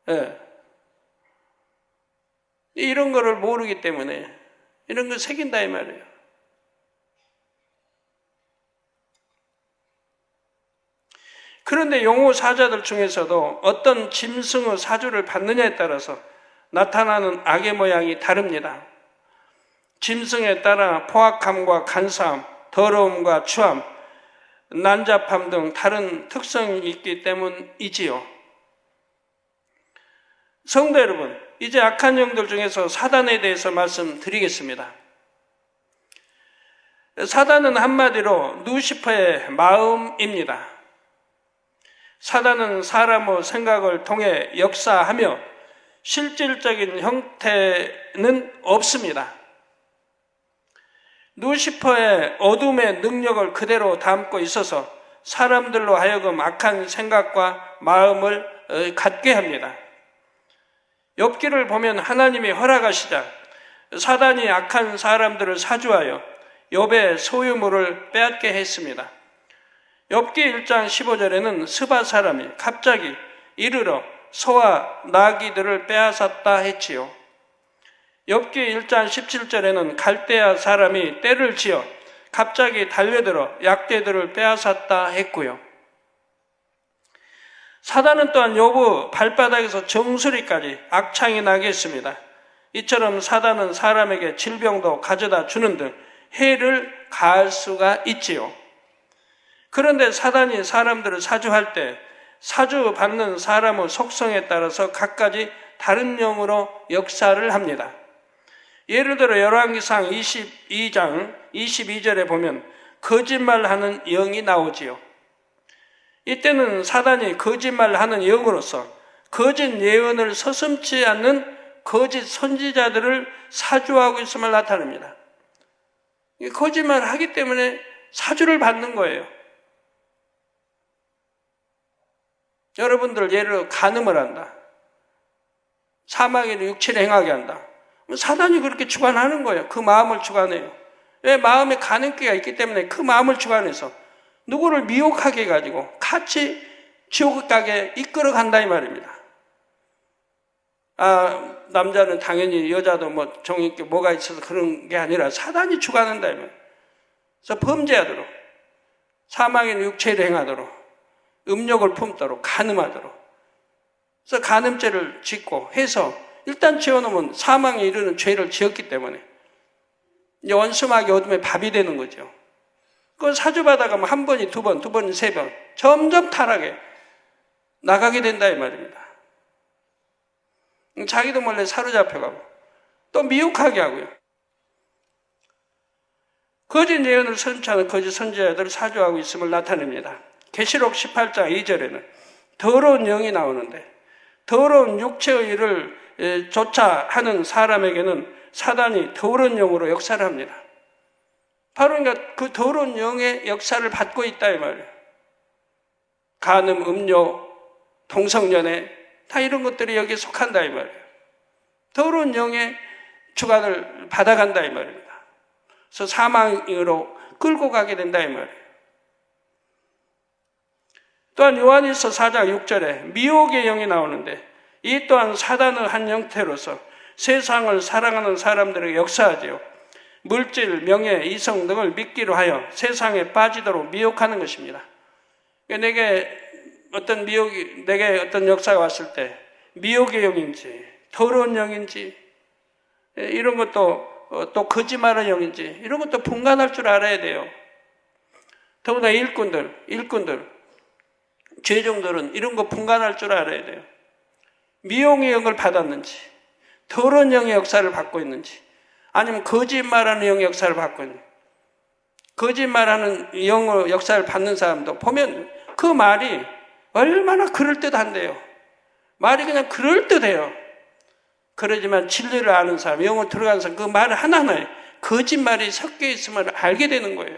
예. 이런 거를 모르기 때문에 이런 거 새긴다 이 말이에요. 그런데 용호 사자들 중에서도 어떤 짐승의 사주를 받느냐에 따라서 나타나는 악의 모양이 다릅니다. 짐승에 따라 포악함과 간사함, 더러움과 추함, 난잡함 등 다른 특성이 있기 때문이지요. 성도 여러분, 이제 악한 영들 중에서 사단에 대해서 말씀드리겠습니다. 사단은 한마디로 루시퍼의 마음입니다. 사단은 사람의 생각을 통해 역사하며 실질적인 형태는 없습니다. 루시퍼의 어둠의 능력을 그대로 담고 있어서 사람들로 하여금 악한 생각과 마음을 갖게 합니다. 욥기를 보면 하나님이 허락하시자 사단이 악한 사람들을 사주하여 욥의 소유물을 빼앗게 했습니다. 욥기 1장 15절에는 스바 사람이 갑자기 이르러 소와 나귀들을 빼앗았다 했지요. 욥기 1장 17절에는 갈대아 사람이 떼를 지어 갑자기 달려들어 약대들을 빼앗았다 했고요. 사단은 또한 욥의 발바닥에서 정수리까지 악창이 나게 했습니다. 이처럼 사단은 사람에게 질병도 가져다 주는 등 해를 가할 수가 있지요. 그런데 사단이 사람들을 사주할 때 사주받는 사람의 속성에 따라서 각가지 다른 영으로 역사를 합니다. 예를 들어 열왕기상 22장 22절에 보면 거짓말하는 영이 나오지요. 이때는 사단이 거짓말하는 영으로서 거짓 예언을 서슴지 않는 거짓 선지자들을 사주하고 있음을 나타냅니다. 거짓말을 하기 때문에 사주를 받는 거예요. 여러분들 예를 들어 간음을 한다. 사망의 육체를 행하게 한다. 사단이 그렇게 주관하는 거예요. 그 마음을 주관해요. 왜? 마음에 간음기가 있기 때문에 그 마음을 주관해서 누구를 미혹하게 해가지고 같이 지옥 가게 이끌어 간다 이 말입니다. 남자는 당연히 여자도 뭐 정있게 뭐가 있어서 그런 게 아니라 사단이 주관한다 이 말이에요. 그래서 범죄하도록, 사망의 육체를 행하도록, 음욕을 품도록, 간음하도록. 그래서 간음죄를 짓고 해서 일단 지어놓으면 사망에 이르는 죄를 지었기 때문에 이제 원수마귀 어둠에 밥이 되는 거죠. 그건 사주받아가면 한 번이 두 번, 두 번이 세 번 점점 타락해 나가게 된다 이 말입니다. 자기도 몰래 사로잡혀가고 또 미혹하게 하고요. 거짓 예언을 선처하는 거짓 선지자들을 사주하고 있음을 나타냅니다. 계시록 18장 2절에는 더러운 영이 나오는데 더러운 육체의 일을 조차 하는 사람에게는 사단이 더러운 영으로 역사를 합니다. 바로 그러니까 그 더러운 영의 역사를 받고 있다 이 말이에요. 간음, 음료, 동성연애 다 이런 것들이 여기에 속한다 이 말이에요. 더러운 영의 주관을 받아간다 이 말입니다. 그래서 사망으로 끌고 가게 된다 이 말이에요. 또한 요한일서 4장 6절에 미혹의 영이 나오는데 이 또한 사단의 한 형태로서 세상을 사랑하는 사람들에게 역사하지요. 물질, 명예, 이성 등을 믿기로 하여 세상에 빠지도록 미혹하는 것입니다. 내게 어떤 역사가 왔을 때 미혹의 영인지 더러운 영인지 이런 것도 또 거짓말의 영인지 이런 것도 분간할 줄 알아야 돼요. 더구나 일꾼들, 죄종들은 이런 거 분간할 줄 알아야 돼요. 미혹의 영을 받았는지, 더러운 영의 역사를 받고 있는지, 아니면 거짓말하는 영의 역사를 받고 있는지. 거짓말하는 영의 역사를 받는 사람도 보면 그 말이 얼마나 그럴듯한데요. 말이 그냥 그럴듯해요. 그러지만 진리를 아는 사람, 영을 들어가는 사람, 그 말 하나하나에 거짓말이 섞여 있음을 알게 되는 거예요.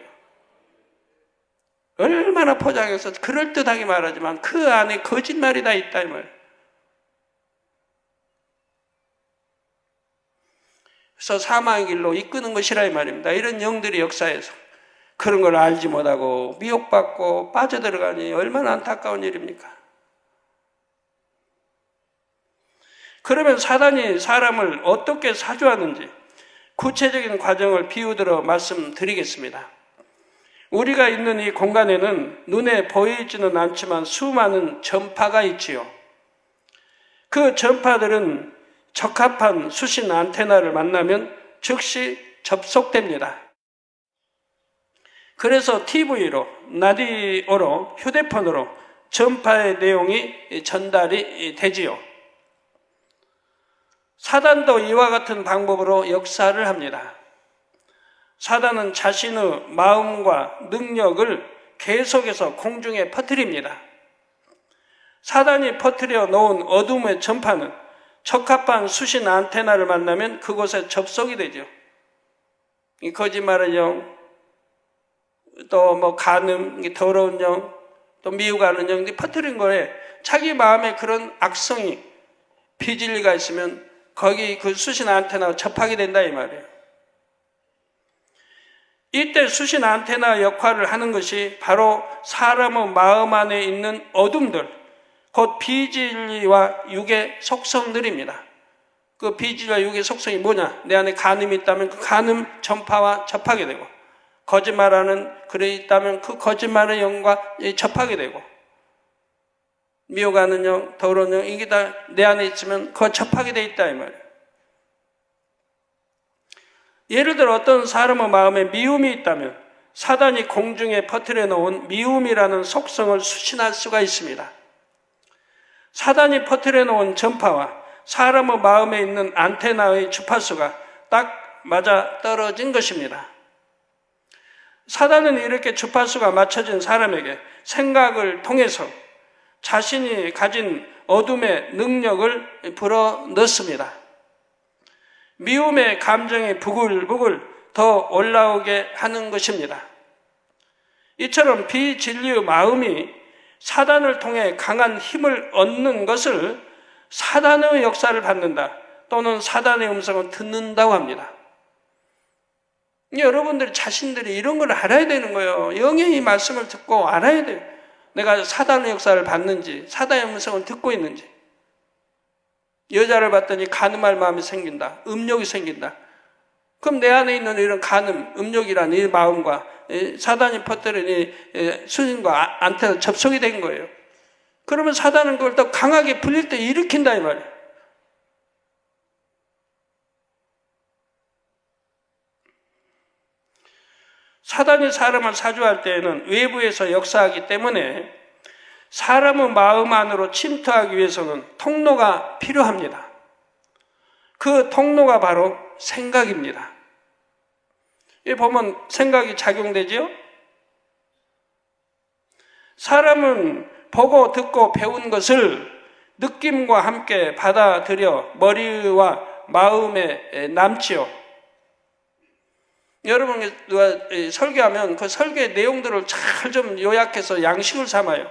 얼마나 포장해서 그럴듯하게 말하지만 그 안에 거짓말이 다 있다 이 말이에요. 그래서 사망의 길로 이끄는 것이라 이 말입니다. 이런 영들이 역사에서 그런 걸 알지 못하고 미혹받고 빠져들어가니 얼마나 안타까운 일입니까? 그러면 사단이 사람을 어떻게 사주하는지 구체적인 과정을 비유들어 말씀드리겠습니다. 우리가 있는 이 공간에는 눈에 보이지는 않지만 수많은 전파가 있지요. 그 전파들은 적합한 수신 안테나를 만나면 즉시 접속됩니다. 그래서 TV로, 라디오로, 휴대폰으로 전파의 내용이 전달이 되지요. 사단도 이와 같은 방법으로 역사를 합니다. 사단은 자신의 마음과 능력을 계속해서 공중에 퍼뜨립니다. 사단이 퍼뜨려 놓은 어둠의 전파는 적합한 수신 안테나를 만나면 그곳에 접속이 되죠. 이 거짓말의 영, 또 간음, 더러운 영, 또 미혹하는 영이 퍼뜨린 거에 자기 마음에 그런 악성이, 비진리가 있으면 거기 그 수신 안테나가 접하게 된다 이 말이에요. 이때 수신 안테나 역할을 하는 것이 바로 사람의 마음 안에 있는 어둠들, 곧 비진리와 육의 속성들입니다. 그 비진리와 육의 속성이 뭐냐? 내 안에 간음이 있다면 그 간음 전파와 접하게 되고, 거짓말하는 글이 있다면 그 거짓말의 영과 접하게 되고, 미혹하는 영, 더러운 영, 이게 다 내 안에 있으면 그거 접하게 돼 있다 이 말이에요. 예를 들어 어떤 사람의 마음에 미움이 있다면 사단이 공중에 퍼뜨려 놓은 미움이라는 속성을 수신할 수가 있습니다. 사단이 퍼뜨려 놓은 전파와 사람의 마음에 있는 안테나의 주파수가 딱 맞아 떨어진 것입니다. 사단은 이렇게 주파수가 맞춰진 사람에게 생각을 통해서 자신이 가진 어둠의 능력을 불어넣습니다. 미움의 감정이 부글부글 더 올라오게 하는 것입니다. 이처럼 비진리의 마음이 사단을 통해 강한 힘을 얻는 것을 사단의 역사를 받는다, 또는 사단의 음성을 듣는다고 합니다. 여러분들이 자신들이 이런 걸 알아야 되는 거예요. 영의 이 말씀을 듣고 알아야 돼요. 내가 사단의 역사를 받는지, 사단의 음성을 듣고 있는지. 여자를 봤더니 간음할 마음이 생긴다, 음욕이 생긴다. 그럼 내 안에 있는 이런 간음, 음욕이라는 이 마음과 사단이 퍼뜨린 이 수신과 안테나 접속이 된 거예요. 그러면 사단은 그걸 더 강하게 불릴 때 일으킨다 이 말이에요. 사단이 사람을 사주할 때에는 외부에서 역사하기 때문에 사람의 마음 안으로 침투하기 위해서는 통로가 필요합니다. 그 통로가 바로 생각입니다. 여기 보면 생각이 작용되지요? 사람은 보고 듣고 배운 것을 느낌과 함께 받아들여 머리와 마음에 남지요. 여러분 누가 설교하면 그 설교의 내용들을 잘 좀 요약해서 양식을 삼아요.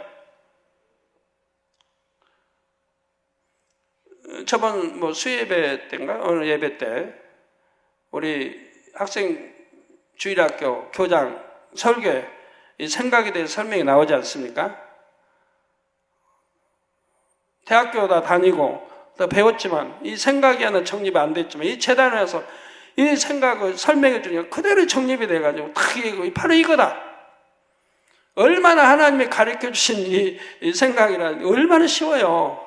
저번 수예배 때인가? 어느 예배 때 우리 학생 주일학교 교장 설교에 이 생각에 대해서 설명이 나오지 않습니까? 대학교 다 다니고 또 배웠지만 이 생각이 하나 정립이 안 됐지만 이 재단에서 이 생각을 설명해 주니까 그대로 정립이 돼가지고 딱 이거 바로 이거다. 얼마나 하나님이 가르쳐 주신 이 생각이란 얼마나 쉬워요.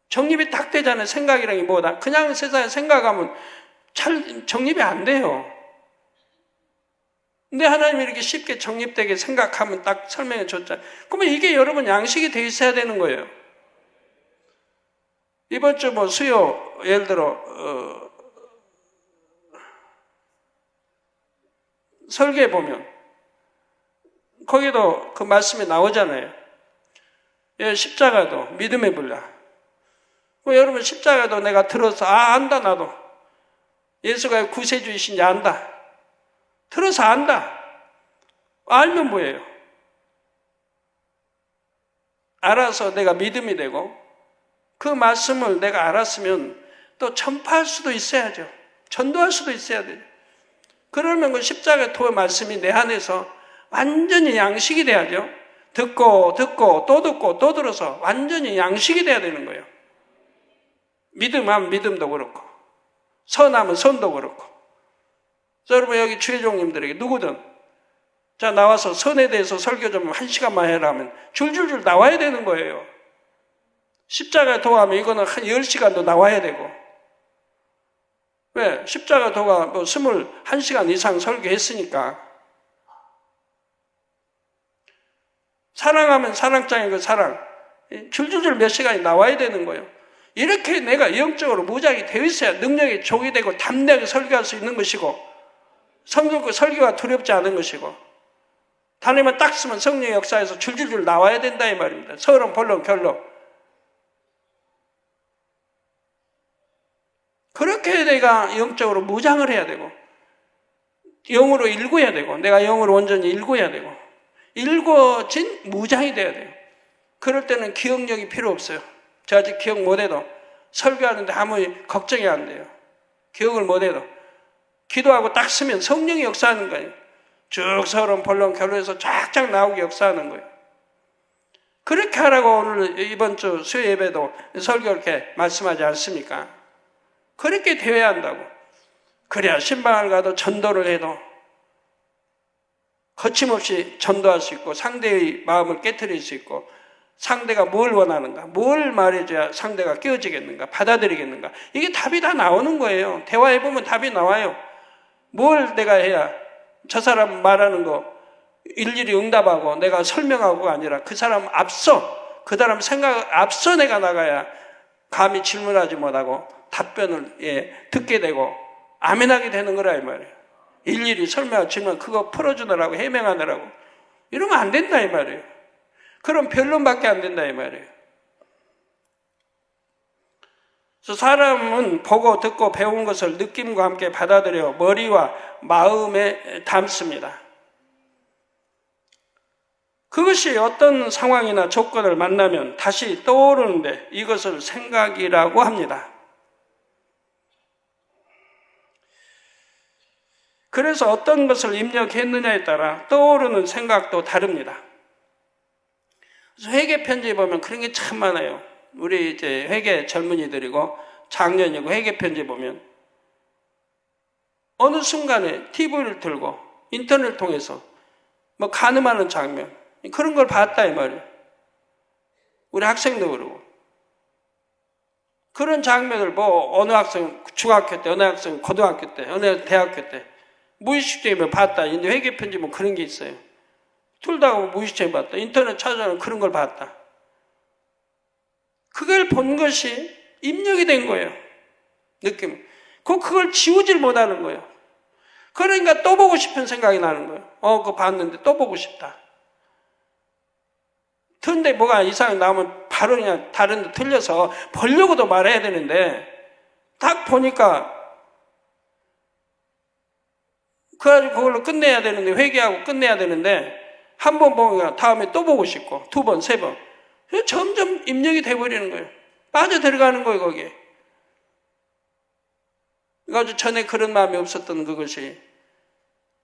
정립이 딱 되잖아요. 생각이란 게 뭐다. 그냥 세상에 생각하면 잘 정립이 안 돼요. 근데 하나님이 이렇게 쉽게 정립되게 생각하면 딱 설명해 줬잖아요. 그러면 이게 여러분 양식이 돼 있어야 되는 거예요. 이번 주 뭐 수요 예를 들어 설교에 보면 거기도 그 말씀이 나오잖아요. 예, 십자가도 믿음의 분량. 여러분 십자가도 내가 들어서 안다 나도. 예수가 구세주이신지 안다. 들어서 안다. 알면 뭐예요? 알아서 내가 믿음이 되고 그 말씀을 내가 알았으면 또 전파할 수도 있어야죠. 전도할 수도 있어야 돼요. 그러면 그 십자가 도의 말씀이 내 안에서 완전히 양식이 돼야죠. 듣고 또 들어서 완전히 양식이 돼야 되는 거예요. 믿음하면 믿음도 그렇고 선하면 선도 그렇고. 여러분 여기 주회종님들에게 누구든 자 나와서 선에 대해서 설교 좀 1시간만 해라 하면 줄줄줄 나와야 되는 거예요. 십자가 도하면 이거는 한 10시간도 나와야 되고. 왜? 십자가 도가 뭐 21시간 이상 설교했으니까. 사랑하면 사랑장의 그 사랑. 줄줄줄 몇 시간이 나와야 되는 거예요. 이렇게 내가 영적으로 무장이 되어 있어야 능력이 종이 되고 담대하게 설교할 수 있는 것이고 성경 설교가 두렵지 않은 것이고 단위만 딱 쓰면 성령의 역사에서 줄줄줄 나와야 된다 이 말입니다. 서론, 본론, 결론. 그렇게 내가 영적으로 무장을 해야 되고 영으로 읽어야 되고 내가 영으로 온전히 읽어야 되고 읽어진 무장이 돼야 돼요. 그럴 때는 기억력이 필요 없어요. 저 아직 기억 못해도 설교하는데 아무 걱정이 안 돼요. 기억을 못해도 기도하고 딱 쓰면 성령이 역사하는 거예요. 쭉 서론, 본론, 결론에서 쫙쫙 나오게 역사하는 거예요. 그렇게 하라고 오늘 이번 주 수요 예배도 설교 이렇게 말씀하지 않습니까? 그렇게 되어야 한다고. 그래야 신방을 가도 전도를 해도 거침없이 전도할 수 있고 상대의 마음을 깨트릴 수 있고 상대가 뭘 원하는가, 뭘 말해줘야 상대가 깨어지겠는가, 받아들이겠는가. 이게 답이 다 나오는 거예요. 대화해보면 답이 나와요. 뭘 내가 해야 저 사람 말하는 거 일일이 응답하고 내가 설명하고가 아니라 그 사람 앞서, 그 사람 생각 앞서 내가 나가야 감히 질문하지 못하고 답변을 듣게 되고 아멘하게 되는 거라 이 말이에요. 일일이 설명하지만 그거 풀어주느라고 해명하느라고 이러면 안 된다 이 말이에요. 그럼 변론밖에 안 된다 이 말이에요. 그래서 사람은 보고 듣고 배운 것을 느낌과 함께 받아들여 머리와 마음에 담습니다. 그것이 어떤 상황이나 조건을 만나면 다시 떠오르는데 이것을 생각이라고 합니다. 그래서 어떤 것을 입력했느냐에 따라 떠오르는 생각도 다릅니다. 그래서 회계 편지에 보면 그런 게 참 많아요. 우리 이제 회계 젊은이들이고 작년이고 회계 편지 보면 어느 순간에 TV를 틀고 인터넷을 통해서 뭐 간음하는 장면 그런 걸 봤다 이 말이에요. 우리 학생도 그러고 그런 장면을 뭐 어느 학생 중학교 때, 어느 학생 고등학교 때, 어느 대학교 때 무의식적으로 봤다. 이제 회계 편지 뭐 그런 게 있어요. 틀다가 무의식적으로 봤다. 인터넷 찾아서 그런 걸 봤다. 그걸 본 것이 입력이 된 거예요. 느낌. 그걸 지우질 못하는 거예요. 그러니까 또 보고 싶은 생각이 나는 거예요. 그거 봤는데 또 보고 싶다. 근데 뭐가 이상하게 나오면 바로 그냥 다른 데 틀려서 보려고도 말해야 되는데 딱 보니까 그래가지고 그걸로 끝내야 되는데 회개하고 끝내야 되는데 한 번 보면 다음에 또 보고 싶고 두 번, 세 번 점점 입력이 돼버리는 거예요. 빠져들어가는 거예요 거기에. 그래가지고 전에 그런 마음이 없었던 그것이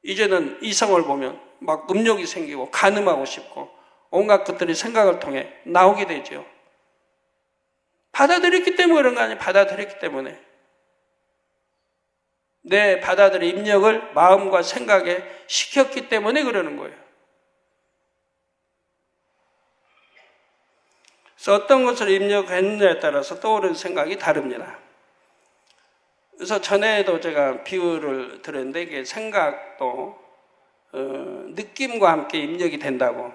이제는 이성을 보면 막 음욕이 생기고 간음하고 싶고 온갖 것들이 생각을 통해 나오게 되죠. 받아들였기 때문에 그런 거 아니에요. 받아들였기 때문에. 내 받아들인 입력을 마음과 생각에 시켰기 때문에 그러는 거예요. 그래서 어떤 것을 입력했느냐에 따라서 떠오르는 생각이 다릅니다. 그래서 전에도 제가 비유를 들었는데 이게 생각도 느낌과 함께 입력이 된다고.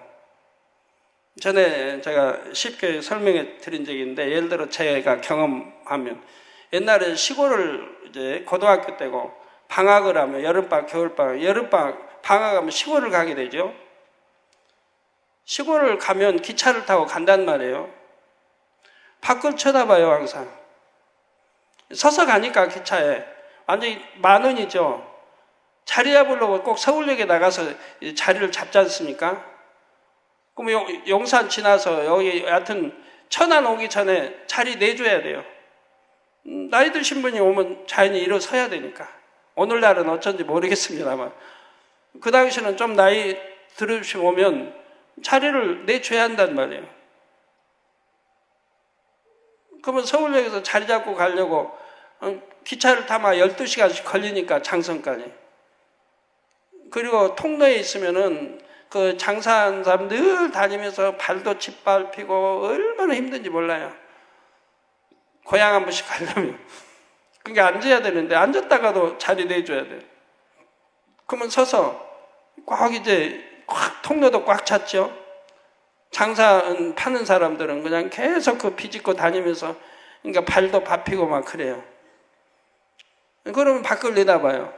전에 제가 쉽게 설명해 드린 적이 있는데, 예를 들어 제가 경험하면 옛날에 시골을 이제 고등학교 때고 방학을 하면 여름방학, 겨울방학, 방학하면 시골을 가게 되죠. 시골을 가면 기차를 타고 간단 말이에요. 밖을 쳐다봐요, 항상. 서서 가니까 기차에 완전히 만원이죠. 자리 잡으려고 꼭 서울역에 나가서 자리를 잡지 않습니까? 그럼 용산 지나서 여기 하여튼 천안 오기 전에 자리 내줘야 돼요. 나이 드신 분이 오면 자연히 일어서야 되니까. 오늘날은 어쩐지 모르겠습니다만 그 당시에는 좀 나이 들으시면 오면 자리를 내줘야 한단 말이에요. 그러면 서울역에서 자리 잡고 가려고 기차를 타면 12시간씩 걸리니까 장성까지. 그리고 통로에 있으면은 그 장사하는 사람 늘 다니면서 발도 짓밟히고 얼마나 힘든지 몰라요. 고향 한 번씩 가려면. 그게 앉아야 되는데 앉았다가도 자리 내줘야 돼요. 그러면 서서 꽉 이제 통로도 꽉 찼죠. 장사 파는 사람들은 그냥 계속 그 비집고 다니면서 그러니까 발도 밟히고 막 그래요. 그러면 밖을 내다봐요.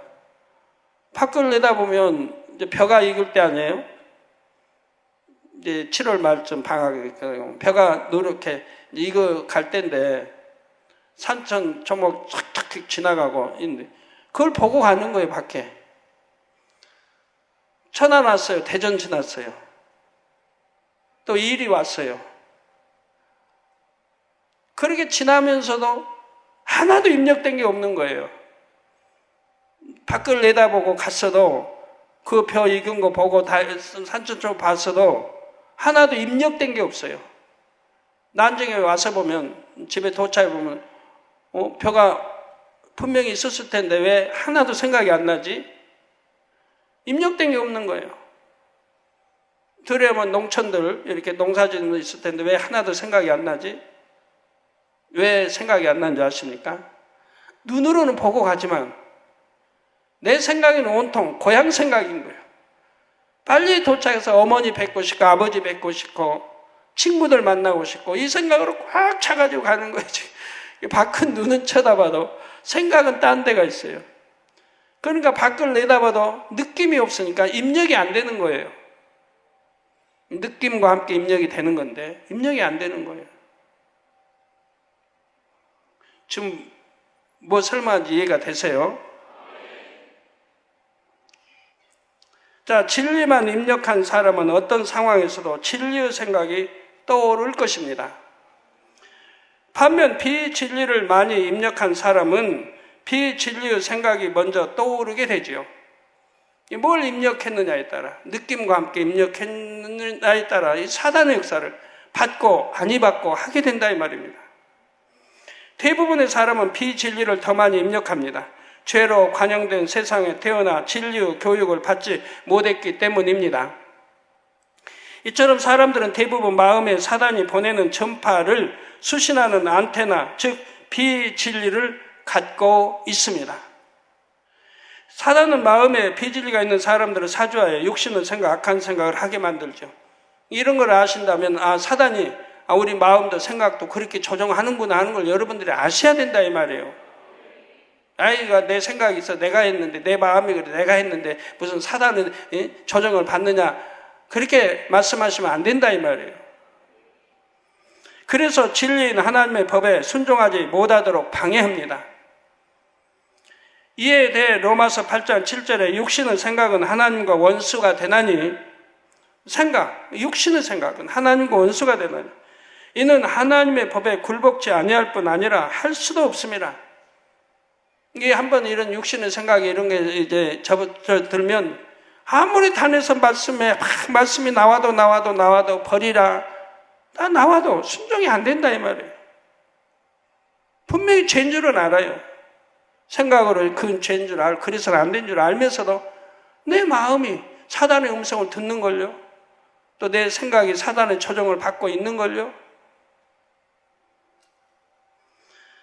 밖을 내다보면 이제 벼가 익을 때 아니에요? 이제 7월 말쯤 방학이 벼가 노랗게 익어 갈 때인데 산천 초목 탁탁 지나가고 있는데 그걸 보고 가는 거예요, 밖에. 천안 왔어요. 대전 지났어요. 또 일이 왔어요. 그렇게 지나면서도 하나도 입력된 게 없는 거예요. 밖을 내다보고 갔어도 그 벼 익은 거 보고 산천 쪽 봤어도 하나도 입력된 게 없어요. 나중에 와서 보면, 집에 도착해 보면 벼가 분명히 있었을 텐데 왜 하나도 생각이 안 나지? 입력된 게 없는 거예요. 들여보면 농촌들 이렇게 농사짓는 데 있을 텐데 왜 하나도 생각이 안 나지? 왜 생각이 안 나는지 아십니까? 눈으로는 보고 가지만 내 생각에는 온통 고향 생각인 거예요. 빨리 도착해서 어머니 뵙고 싶고 아버지 뵙고 싶고 친구들 만나고 싶고 이 생각으로 꽉 차가지고 가는 거예요. 밖은 눈은 쳐다봐도 생각은 딴 데가 있어요. 그러니까 밖을 내다봐도 느낌이 없으니까 입력이 안 되는 거예요. 느낌과 함께 입력이 되는 건데 입력이 안 되는 거예요. 지금 뭐 설마 이해가 되세요? 자, 진리만 입력한 사람은 어떤 상황에서도 진리의 생각이 떠오를 것입니다. 반면 비진리를 많이 입력한 사람은 비진리의 생각이 먼저 떠오르게 되지요. 뭘 입력했느냐에 따라, 느낌과 함께 입력했느냐에 따라 이 사단의 역사를 받고 아니 받고 하게 된다 이 말입니다. 대부분의 사람은 비진리를 더 많이 입력합니다. 죄로 관영된 세상에 태어나 진리의 교육을 받지 못했기 때문입니다. 이처럼 사람들은 대부분 마음에 사단이 보내는 전파를 수신하는 안테나, 즉 비진리를 갖고 있습니다. 사단은 마음에 비진리가 있는 사람들을 사주하여 육신의 생각, 악한 생각을 하게 만들죠. 이런 걸 아신다면 사단이 우리 마음도 생각도 그렇게 조정하는구나 하는 걸 여러분들이 아셔야 된다 이 말이에요. 아이가 내 생각이 있어 내가 했는데 내 마음이 그래 내가 했는데 무슨 사단은 조정을 받느냐 그렇게 말씀하시면 안 된다 이 말이에요. 그래서 진리인 하나님의 법에 순종하지 못하도록 방해합니다. 이에 대해 로마서 8장 7절에 육신의 생각은 하나님과 원수가 되나니 육신의 생각은 하나님과 원수가 되나니 이는 하나님의 법에 굴복지 아니할 뿐 아니라 할 수도 없습니다. 이게 한번 이런 육신의 생각이 이런 게 이제 들면 아무리 단에서 말씀이 나와도 버리라 다 나와도 순종이 안 된다 이 말이에요. 분명히 죄인 줄은 알아요. 생각으로 그건 죄인 줄 알고 그래서는 안 된 줄 알면서도 내 마음이 사단의 음성을 듣는걸요. 또 내 생각이 사단의 조종을 받고 있는걸요.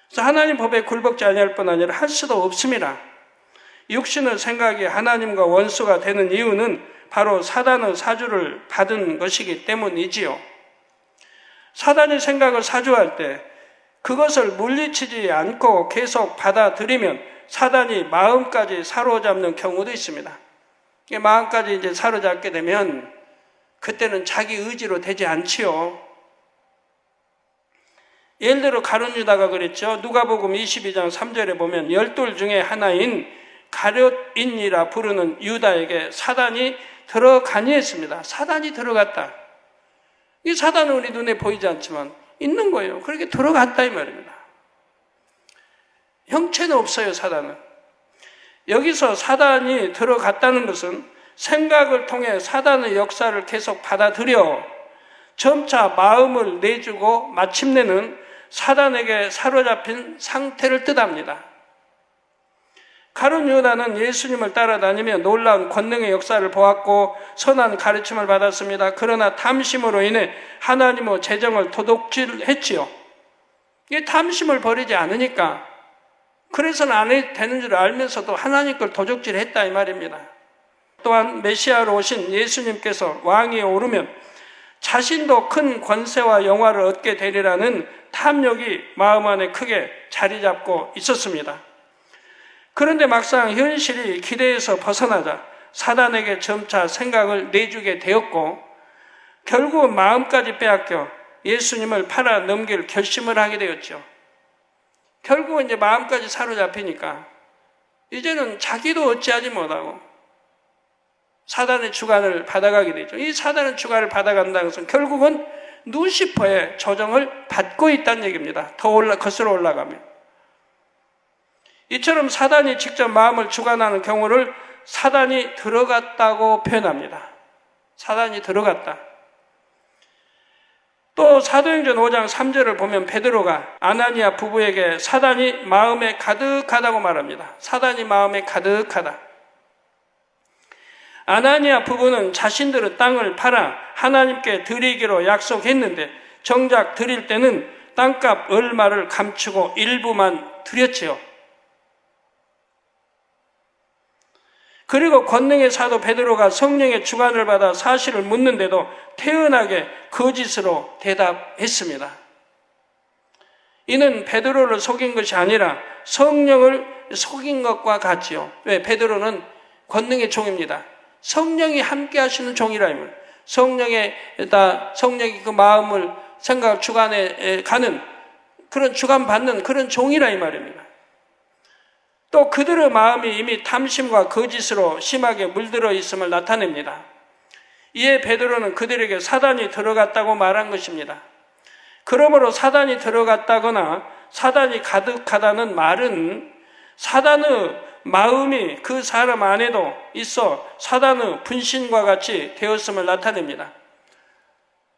그래서 하나님 법에 굴복지 아니할 뿐 아니라 할 수도 없습니다. 육신의 생각이 하나님과 원수가 되는 이유는 바로 사단의 사주를 받은 것이기 때문이지요. 사단이 생각을 사주할 때 그것을 물리치지 않고 계속 받아들이면 사단이 마음까지 사로잡는 경우도 있습니다. 마음까지 이제 사로잡게 되면 그때는 자기 의지로 되지 않지요. 예를 들어 가룟 유다가 그랬죠. 누가복음 22장 3절에 보면 열둘 중에 하나인 가룟인이라 부르는 유다에게 사단이 들어가니 했습니다. 사단이 들어갔다. 이 사단은 우리 눈에 보이지 않지만 있는 거예요. 그렇게 들어갔다 이 말입니다. 형체는 없어요, 사단은. 여기서 사단이 들어갔다는 것은 생각을 통해 사단의 역사를 계속 받아들여 점차 마음을 내주고 마침내는 사단에게 사로잡힌 상태를 뜻합니다. 가룟 유다는 예수님을 따라다니며 놀라운 권능의 역사를 보았고 선한 가르침을 받았습니다. 그러나 탐심으로 인해 하나님의 재정을 도둑질했지요. 이 탐심을 버리지 않으니까 그래서는 안 해도 되는 줄 알면서도 하나님 걸 도둑질했다 이 말입니다. 또한 메시아로 오신 예수님께서 왕위에 오르면 자신도 큰 권세와 영화를 얻게 되리라는 탐욕이 마음 안에 크게 자리 잡고 있었습니다. 그런데 막상 현실이 기대에서 벗어나자 사단에게 점차 생각을 내주게 되었고 결국은 마음까지 빼앗겨 예수님을 팔아 넘길 결심을 하게 되었죠. 결국은 이제 마음까지 사로잡히니까 이제는 자기도 어찌하지 못하고 사단의 주관을 받아가게 되죠. 이 사단의 주관을 받아간다는 것은 결국은 루시퍼의 조정을 받고 있다는 얘기입니다. 더 거슬러 올라가면. 이처럼 사단이 직접 마음을 주관하는 경우를 사단이 들어갔다고 표현합니다. 사단이 들어갔다. 또 사도행전 5장 3절을 보면 베드로가 아나니아 부부에게 사단이 마음에 가득하다고 말합니다. 사단이 마음에 가득하다. 아나니아 부부는 자신들의 땅을 팔아 하나님께 드리기로 약속했는데 정작 드릴 때는 땅값 얼마를 감추고 일부만 드렸지요. 그리고 권능의 사도 베드로가 성령의 주관을 받아 사실을 묻는데도 태연하게 거짓으로 대답했습니다. 이는 베드로를 속인 것이 아니라 성령을 속인 것과 같지요. 왜? 베드로는 권능의 종입니다. 성령이 함께 하시는 종이라 이말. 성령이 그 마음을 생각을 주관해 가는 그런 주관받는 그런 종이라 이 말입니다. 또 그들의 마음이 이미 탐심과 거짓으로 심하게 물들어 있음을 나타냅니다. 이에 베드로는 그들에게 사단이 들어갔다고 말한 것입니다. 그러므로 사단이 들어갔다거나 사단이 가득하다는 말은 사단의 마음이 그 사람 안에도 있어 사단의 분신과 같이 되었음을 나타냅니다.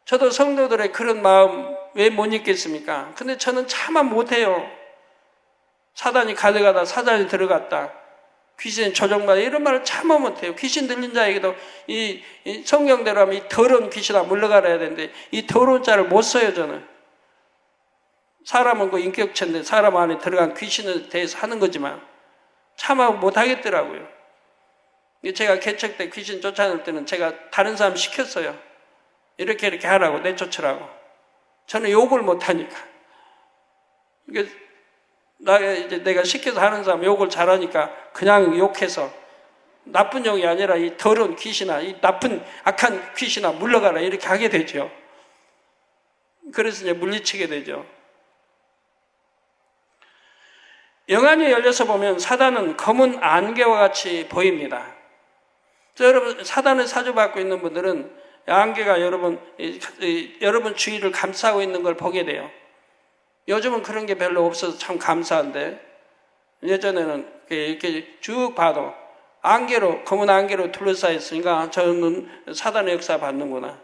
저도 성도들의 그런 마음 왜 못 잊겠습니까? 근데 저는 차마 못해요. 사단이 가득하다, 사단이 들어갔다, 귀신 조종받아 이런 말을 차마 못해요. 귀신 들린 자에게도 이 성경대로 하면 이 더러운 귀신아 물러가라 해야 되는데 이 더러운 자를 못 써요. 저는 사람은 그 인격체인데 사람 안에 들어간 귀신에 대해서 하는 거지만 차마 못하겠더라고요. 제가 개척 때 귀신 쫓아낼 때는 제가 다른 사람 시켰어요. 이렇게 하라고 내쫓으라고. 저는 욕을 못하니까. 내가 시켜서 하는 사람 욕을 잘하니까 그냥 욕해서 나쁜 욕이 아니라 이 더러운 귀신아, 이 나쁜 악한 귀신아 물러가라 이렇게 하게 되죠. 그래서 이제 물리치게 되죠. 영안이 열려서 보면 사단은 검은 안개와 같이 보입니다. 여러분 사단을 사주받고 있는 분들은 안개가 여러분 주위를 감싸고 있는 걸 보게 돼요. 요즘은 그런 게 별로 없어서 참 감사한데 예전에는 이렇게 쭉 봐도 안개로 검은 안개로 둘러싸여 있으니까 저는 사단의 역사 받는구나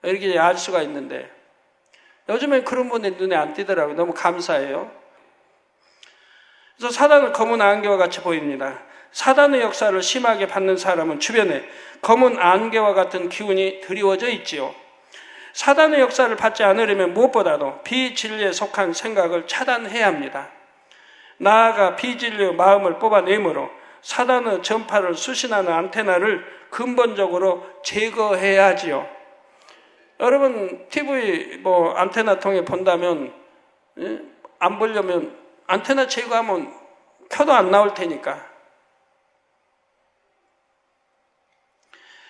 이렇게 알 수가 있는데 요즘엔 그런 분이 눈에 안 띄더라고요. 너무 감사해요. 그래서 사단은 검은 안개와 같이 보입니다. 사단의 역사를 심하게 받는 사람은 주변에 검은 안개와 같은 기운이 드리워져 있지요. 사단의 역사를 받지 않으려면 무엇보다도 비진리에 속한 생각을 차단해야 합니다. 나아가 비진리의 마음을 뽑아내므로 사단의 전파를 수신하는 안테나를 근본적으로 제거해야 하지요. 여러분 TV 안테나 통해 본다면 안 보려면 안테나 제거하면 켜도 안 나올 테니까.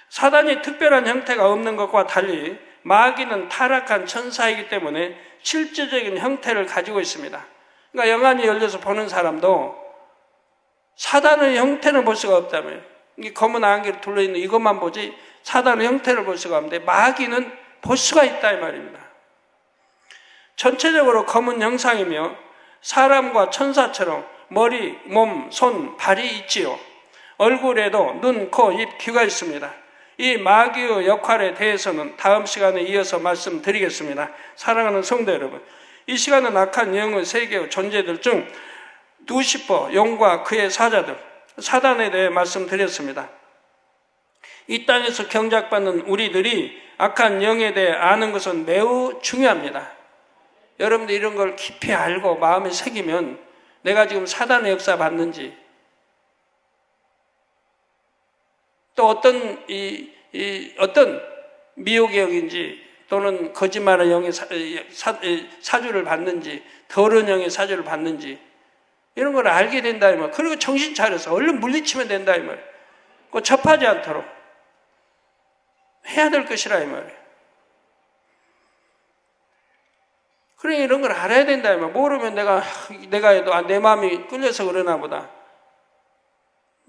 사단이 특별한 형태가 없는 것과 달리 마귀는 타락한 천사이기 때문에 실제적인 형태를 가지고 있습니다. 그러니까 영안이 열려서 보는 사람도 사단의 형태는 볼 수가 없다면, 이게 검은 안개로 둘러있는 이것만 보지 사단의 형태를 볼 수가 없는데 마귀는 볼 수가 있다 이 말입니다. 전체적으로 검은 형상이며 사람과 천사처럼 머리, 몸, 손, 발이 있지요. 얼굴에도 눈, 코, 입, 귀가 있습니다. 이 마귀의 역할에 대해서는 다음 시간에 이어서 말씀드리겠습니다. 사랑하는 성도 여러분, 이 시간은 악한 영의 세계의 존재들 중 루시퍼, 용과 그의 사자들, 사단에 대해 말씀드렸습니다. 이 땅에서 경작받는 우리들이 악한 영에 대해 아는 것은 매우 중요합니다. 여러분들 이런 걸 깊이 알고 마음에 새기면 내가 지금 사단의 역사 받는지, 또 어떤 어떤 미혹의 영인지 또는 거짓말의 영의 사주를 받는지 더러운 영의 사주를 받는지 이런 걸 알게 된다 이 말. 그리고 정신 차려서 얼른 물리치면 된다 이 말. 그 접하지 않도록 해야 될 것이라 이 말이에요. 그래 이런 걸 알아야 된다 이 말. 모르면 내가 해도 내 마음이 끌려서 그러나 보다.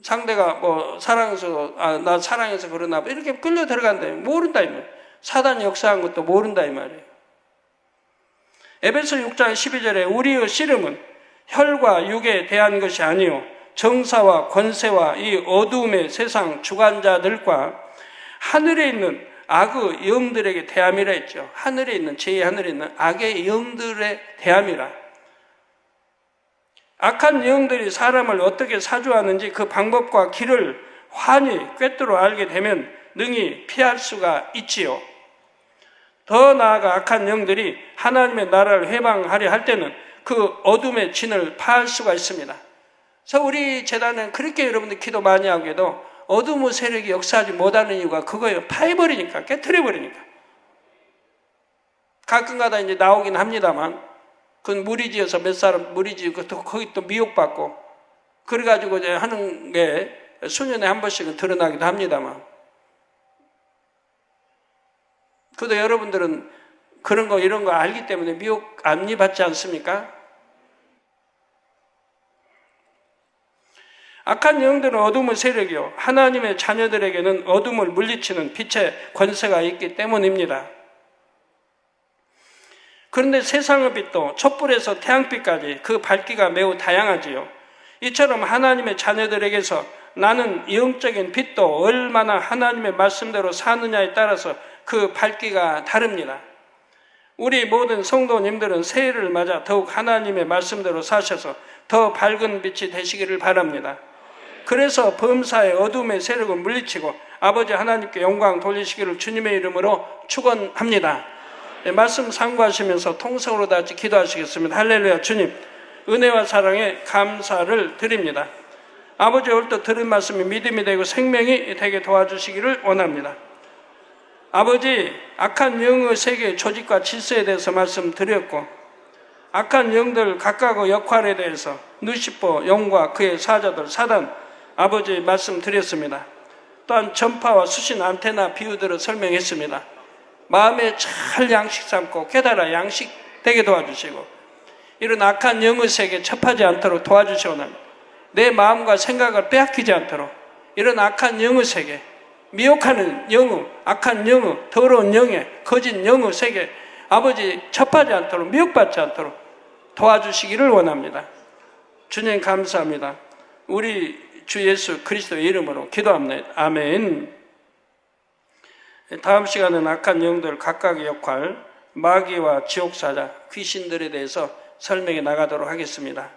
상대가 사랑해서 나 사랑해서 그러나 보다. 이렇게 끌려 들어간다. 모른다 이 말. 사단이 역사한 것도 모른다 이 말이에요. 에베소 6장 12절에 우리의 씨름은 혈과 육에 대한 것이 아니요 정사와 권세와 이 어두움의 세상 주관자들과 하늘에 있는 악의 영들에게 대함이라 했죠. 하늘에 있는 제2하늘에 있는 악의 영들에 대함이라. 악한 영들이 사람을 어떻게 사주하는지 그 방법과 길을 환히 꿰뚫어 알게 되면 능히 피할 수가 있지요. 더 나아가 악한 영들이 하나님의 나라를 회방하려 할 때는 그 어둠의 진을 파할 수가 있습니다. 그래서 우리 재단은 그렇게 여러분들 기도 많이 하고 해도 어둠의 세력이 역사하지 못하는 이유가 그거예요. 파해버리니까, 깨트려버리니까. 가끔가다 이제 나오긴 합니다만, 그건 무리지어서 몇 사람 무리지고 거기 또 미혹받고, 그래가지고 이제 하는 게 수년에 한 번씩은 드러나기도 합니다만. 그래도 여러분들은 그런 거, 이런 거 알기 때문에 미혹 안 받지 않습니까? 악한 영들은 어둠의 세력이요. 하나님의 자녀들에게는 어둠을 물리치는 빛의 권세가 있기 때문입니다. 그런데 세상의 빛도 촛불에서 태양빛까지 그 밝기가 매우 다양하지요. 이처럼 하나님의 자녀들에게서 나는 영적인 빛도 얼마나 하나님의 말씀대로 사느냐에 따라서 그 밝기가 다릅니다. 우리 모든 성도님들은 새해를 맞아 더욱 하나님의 말씀대로 사셔서 더 밝은 빛이 되시기를 바랍니다. 그래서 범사의 어둠의 세력을 물리치고 아버지 하나님께 영광 돌리시기를 주님의 이름으로 축원합니다. 말씀 상고하시면서 통성으로 다 같이 기도하시겠습니다. 할렐루야. 주님, 은혜와 사랑에 감사를 드립니다. 아버지 오늘 또 들은 말씀이 믿음이 되고 생명이 되게 도와주시기를 원합니다. 아버지, 악한 영의 세계의 조직과 질서에 대해서 말씀드렸고, 악한 영들 각각의 역할에 대해서 루시퍼, 용과 그의 사자들, 사단, 아버지 말씀드렸습니다. 또한 전파와 수신 안테나 비유들을 설명했습니다. 마음에 잘 양식 삼고 깨달아 양식 되게 도와주시고, 이런 악한 영의 세계에 접하지 않도록 도와주시고 합니다. 내 마음과 생각을 빼앗기지 않도록 이런 악한 영의 세계, 미혹하는 영의, 악한 영의, 더러운 영의, 거짓 영의 세계 아버지 접하지 않도록, 미혹받지 않도록 도와주시기를 원합니다. 주님 감사합니다. 우리 주 예수 그리스도의 이름으로 기도합니다. 아멘. 다음 시간은 악한 영들 각각의 역할, 마귀와 지옥사자, 귀신들에 대해서 설명해 나가도록 하겠습니다.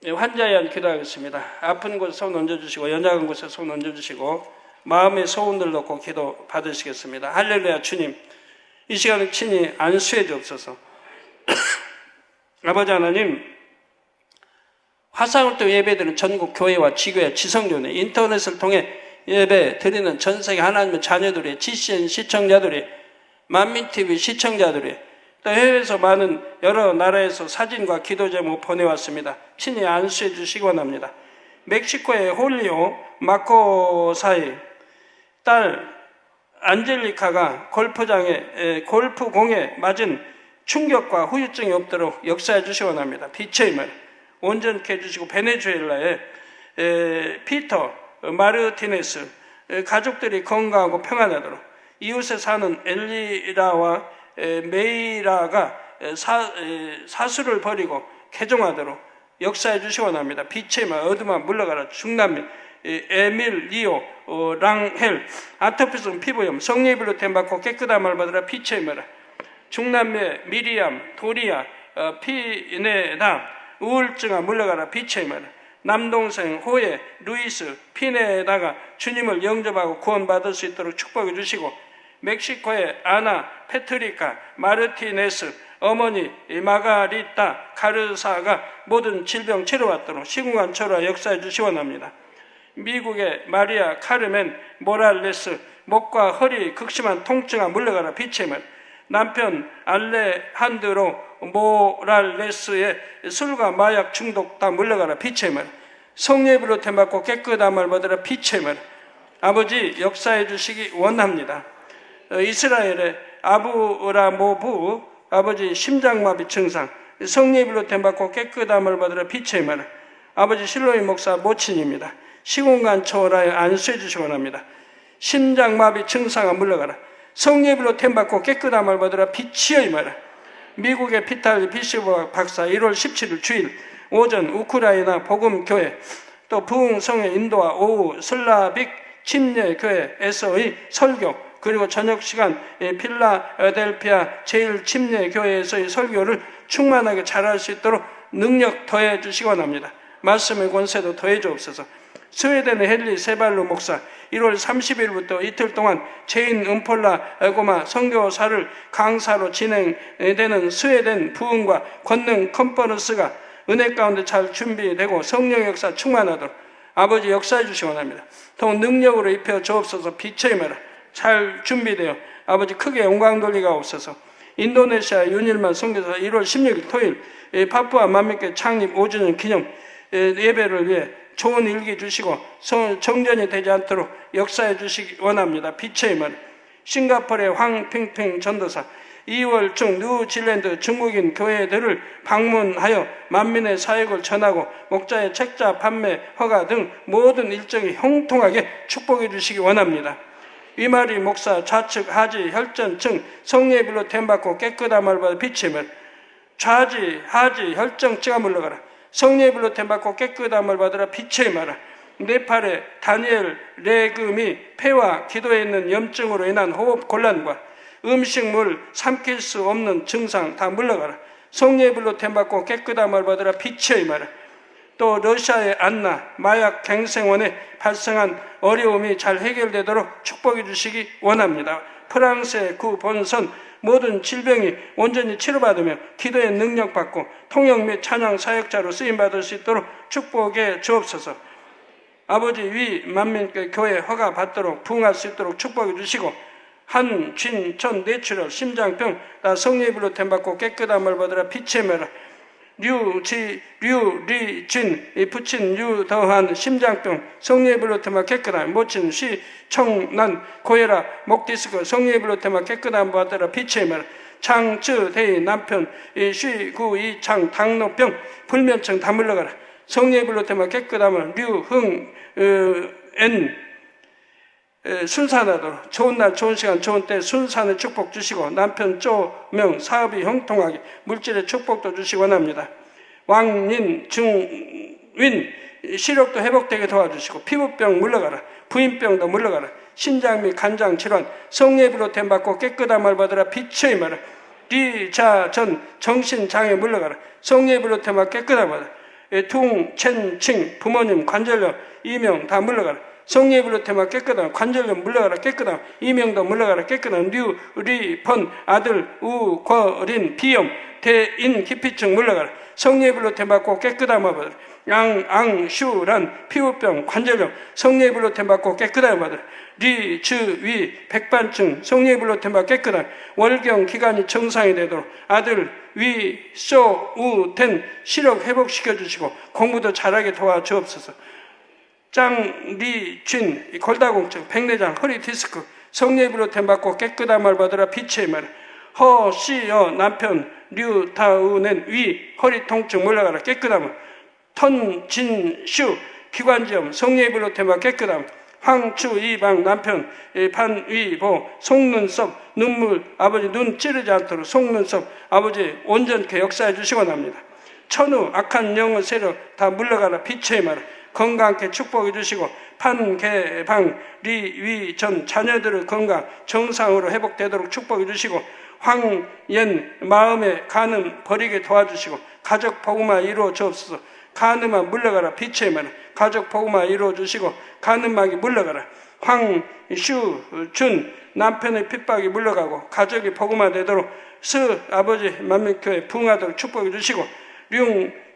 환자에 대한 기도하겠습니다. 아픈 곳에 손 얹어주시고 연약한 곳에 손 얹어주시고 마음의 소원을 놓고 기도 받으시겠습니다. 할렐루야. 주님, 이 시간에 친히 안수해 주옵소서. 아버지 하나님, 화상을 또 예배드리는 전국 교회와 지교회, 지성교회, 인터넷을 통해 예배 드리는 전세계 하나님의 자녀들이, GCN 시청자들이, 만민TV 시청자들이, 또 해외에서 많은 여러 나라에서 사진과 기도 제목 보내왔습니다. 친히 안수해 주시기 원합니다. 멕시코의 홀리오 마코사의 딸 안젤리카가 골프공에 맞은 충격과 후유증이 없도록 역사해 주시기 원합니다. 빛의 힘을 온전케 해주시고, 베네수엘라의 피터 마르티네스 가족들이 건강하고 평안하도록, 이웃에 사는 엘리라와 메이라가 사수를 버리고 개종하도록 역사해 주시기 원합니다. 빛의 힘, 어둠아 물러가라. 중남미 에밀, 리오, 랑헬, 아토피성 피부염, 성령의 불로 댐받고 깨끗함을 받으라. 빛의 힘이라. 중남미의 미리암, 도리아, 피네다, 우울증아 물러가라. 빛의 힘이라. 남동생 호에, 루이스, 피네다가 주님을 영접하고 구원받을 수 있도록 축복해 주시고, 멕시코의 아나, 페트리카, 마르티네스, 어머니 마가리타, 카르사가 모든 질병 치료받도록 시궁한 철화 역사해 주시기 원합니다. 미국의 마리아 카르멘 모랄레스, 목과 허리 극심한 통증아 물러가라. 빛의 힘을. 남편 알레한드로 모랄레스의 술과 마약 중독 다 물러가라. 빛의 힘을. 성령의 불로 댐받고 깨끗함을 받으라. 빛의 힘을. 아버지 역사해 주시기 원합니다. 이스라엘의 아브라모부 아버지 심장마비 증상, 성령의 불로 댐받고 깨끗함을 받으라. 빛의 힘을. 아버지 실로이 목사 모친입니다. 시공간 초월하여 안수해 주시기 원합니다. 심장마비 증상아 물러가라. 성령의 불로 댐받고 깨끗함을 받으라. 빛의 힘을. 미국의 피탈리 비시버 박사 1월 17일 주일 오전 우크라이나 복음교회, 또 부흥성의 인도와 오후 슬라빅 침례교회에서의 설교, 그리고 저녁 시간 필라델피아 제일침례교회에서의 설교를 충만하게 잘할 수 있도록 능력 더해 주시기 원합니다. 말씀의 권세도 더해 주옵소서. 스웨덴의 헨리 세발루 목사 1월 30일부터 이틀 동안 제인 음폴라 고마 선교사를 강사로 진행되는 스웨덴 부흥과 권능 컨퍼런스가 은혜 가운데 잘 준비되고 성령 역사 충만하도록 아버지 역사해 주시기 원합니다. 더 능력으로 입혀 주옵소서. 빛의 힘을 잘 준비되어 아버지 크게 영광 돌리가 없어서. 인도네시아 윤일만 선교사 1월 16일 토요일 파푸아 만민교회 창립 5주년 기념 예배를 위해 좋은 일기 주시고 정전이 되지 않도록 역사해 주시기 원합니다. 빛의 힘을. 싱가포르의 황핑핑 전도사 2월 중 뉴질랜드 중국인 교회들을 방문하여 만민의 사역을 전하고 목자의 책자 판매 허가 등 모든 일정이 형통하게 축복해 주시기 원합니다. 위마리 목사 좌측 하지 혈전증 성령의 불로 댐받고 깨끗함을 받아 빛의 힘을. 좌지 하지 혈전증아 물러가라. 성령의 불로 댐받고 깨끗함을 받으라. 빛의 힘을. 네팔의 다니엘 레금이 폐와 기도에 있는 염증으로 인한 호흡 곤란과 음식물 삼킬 수 없는 증상 다 물러가라. 성령의 불로 댐받고 깨끗함을 받으라. 빛의 힘을. 또 러시아의 안나 마약 갱생원에 발생한 어려움이 잘 해결되도록 축복해 주시기 원합니다. 프랑스의 구 본선 모든 질병이 온전히 치료받으며 기도의 능력받고 통역 및 찬양 사역자로 쓰임받을 수 있도록 축복해 주옵소서. 아버지 위 만민교회 허가 받도록 부응할 수 있도록 축복해 주시고, 한진천 내추럴 심장병 다 성령의 불로 댐받고 깨끗함을 받으라. 빛의 힘을. 류리진 부친 유더한 심장병 성령의 불로 댐받고 깨끗함. 모친 시청난 고혈압 목디스크 성령의 불로 댐받고 깨끗함을 받으라. 빛의 힘을. 장쯔대의 남편 쉬구이창 당뇨병 불면증 다 물러가라. 성령의 불로 댐받고 깨끗함을. 류흥 순산하도록 좋은 날 좋은 시간 좋은 때 순산의 축복 주시고, 남편 쪼명 사업이 형통하게 물질의 축복도 주시기 원합니다. 왕인 중윈 시력도 회복되게 도와주시고, 피부병 물러가라. 부인병도 물러가라. 신장 및 간장 질환 성령의 불로 댐받고 깨끗함을 받으라. 빛의 힘을. 리자전 정신장애 물러가라. 성령의 불로 댐받고 깨끗함을 받으라. 퉁, 첸, 칭, 부모님, 관절염, 이명 다 물러가라. 성령의 불로 테마 깨끗함, 관절염 물러가라 깨끗함, 이명도 물러가라 깨끗함, 류, 리, 번, 아들, 우, 거, 린, 비염, 대인, 기피증 물러가라. 성령의 불로 테마고 깨끗함 받으라. 양, 앙, 슈, 란, 피부병, 관절염, 성령의 불로 테마고 깨끗함 받으라. 리, 즈, 위, 백반증, 성령의 불로 테마 깨끗함, 월경 기간이 정상이 되도록 아들, 위, 쇼, 우, 텐, 시력 회복시켜 주시고 공부도 잘하게 도와주옵소서. 짱, 리, 쥔, 골다공증, 백내장, 허리 디스크, 성령의 불로 템받고 깨끗함을 받으라. 빛의 말. 허, 시, 여, 남편, 류, 다, 우, 낸, 위, 허리 통증 물러가라. 깨끗함을. 턴, 진, 슈, 기관지염, 성령의 불로 템받고 깨끗함. 황, 추, 이방, 남편, 반, 위, 보, 속눈썹, 눈물, 아버지 눈 찌르지 않도록 속눈썹, 아버지 온전케 역사해 주시고 납니다. 천우, 악한 영의 세력 다 물러가라. 빛의 말. 건강케 축복해 주시고 판, 개, 방, 리, 위, 전 자녀들의 건강 정상으로 회복되도록 축복해 주시고 황연 마음의 간음 버리게 도와주시고 가족 복음화 이루어 주옵소서. 간음아 물러가라. 빛의 말. 가족 복음화 이루어 주시고 간음막이 물러가라. 황, 슈, 준 남편의 핍박이 물러가고 가족이 복음화 되도록 스 아버지 만민교회 부흥하도록 축복해 주시고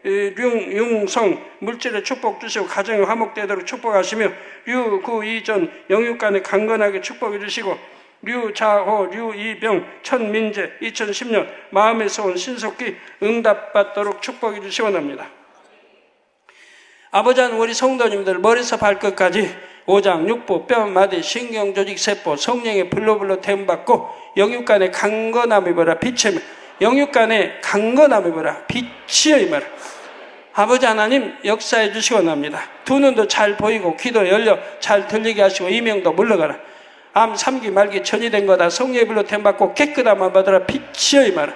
융성 물질의 축복 주시고 가정이 화목되도록 축복하시며 구, 이전 영육간에 강건하게 축복해 주시고 류자호, 류이병, 천민재 2010년 마음에서 온 신속히 응답받도록 축복해 주시기 원합니다. 아버지 하나님, 우리 성도님들 머리에서 발끝까지 오장, 육부, 뼈, 마디, 신경, 조직, 세포 성령의 불로 댐받고 영육간에 강건함이 보라. 빛의 영육간에 강건함이 보라. 빛이여 말라. 아버지 하나님 역사해 주시기 원합니다. 두 눈도 잘 보이고 귀도 열려 잘 들리게 하시고 이명도 물러가라. 암, 3기, 말기 전이 된 거다. 성령의 불로 댐받고 깨끗함만 받으라. 빛이여 말라.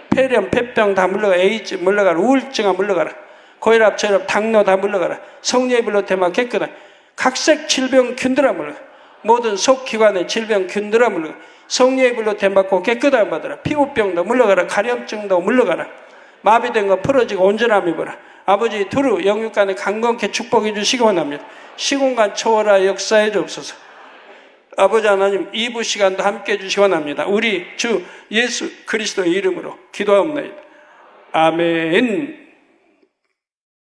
폐렴, 폐병 다 물러가라. 에이즈 물러가라. 우울증아 물러가라. 고혈압, 저혈압, 당뇨 다 물러가라. 성령의 불로 댐받고 깨끗함. 각색 질병 균들아 물러가라. 모든 속기관의 질병 균들아 물러가라. 성령의 불로 댐받고 깨끗함 받으라. 피부병도 물러가라. 가려움증도 물러가라. 마비된 거 풀어지고 온전함이 보라. 아버지 두루 영육간에 강건케 축복해 주시기 원합니다. 시공간 초월하 역사해 주옵소서. 아버지 하나님 2부 시간도 함께 해 주시기 원합니다. 우리 주 예수 그리스도의 이름으로 기도하옵나이다. 아멘.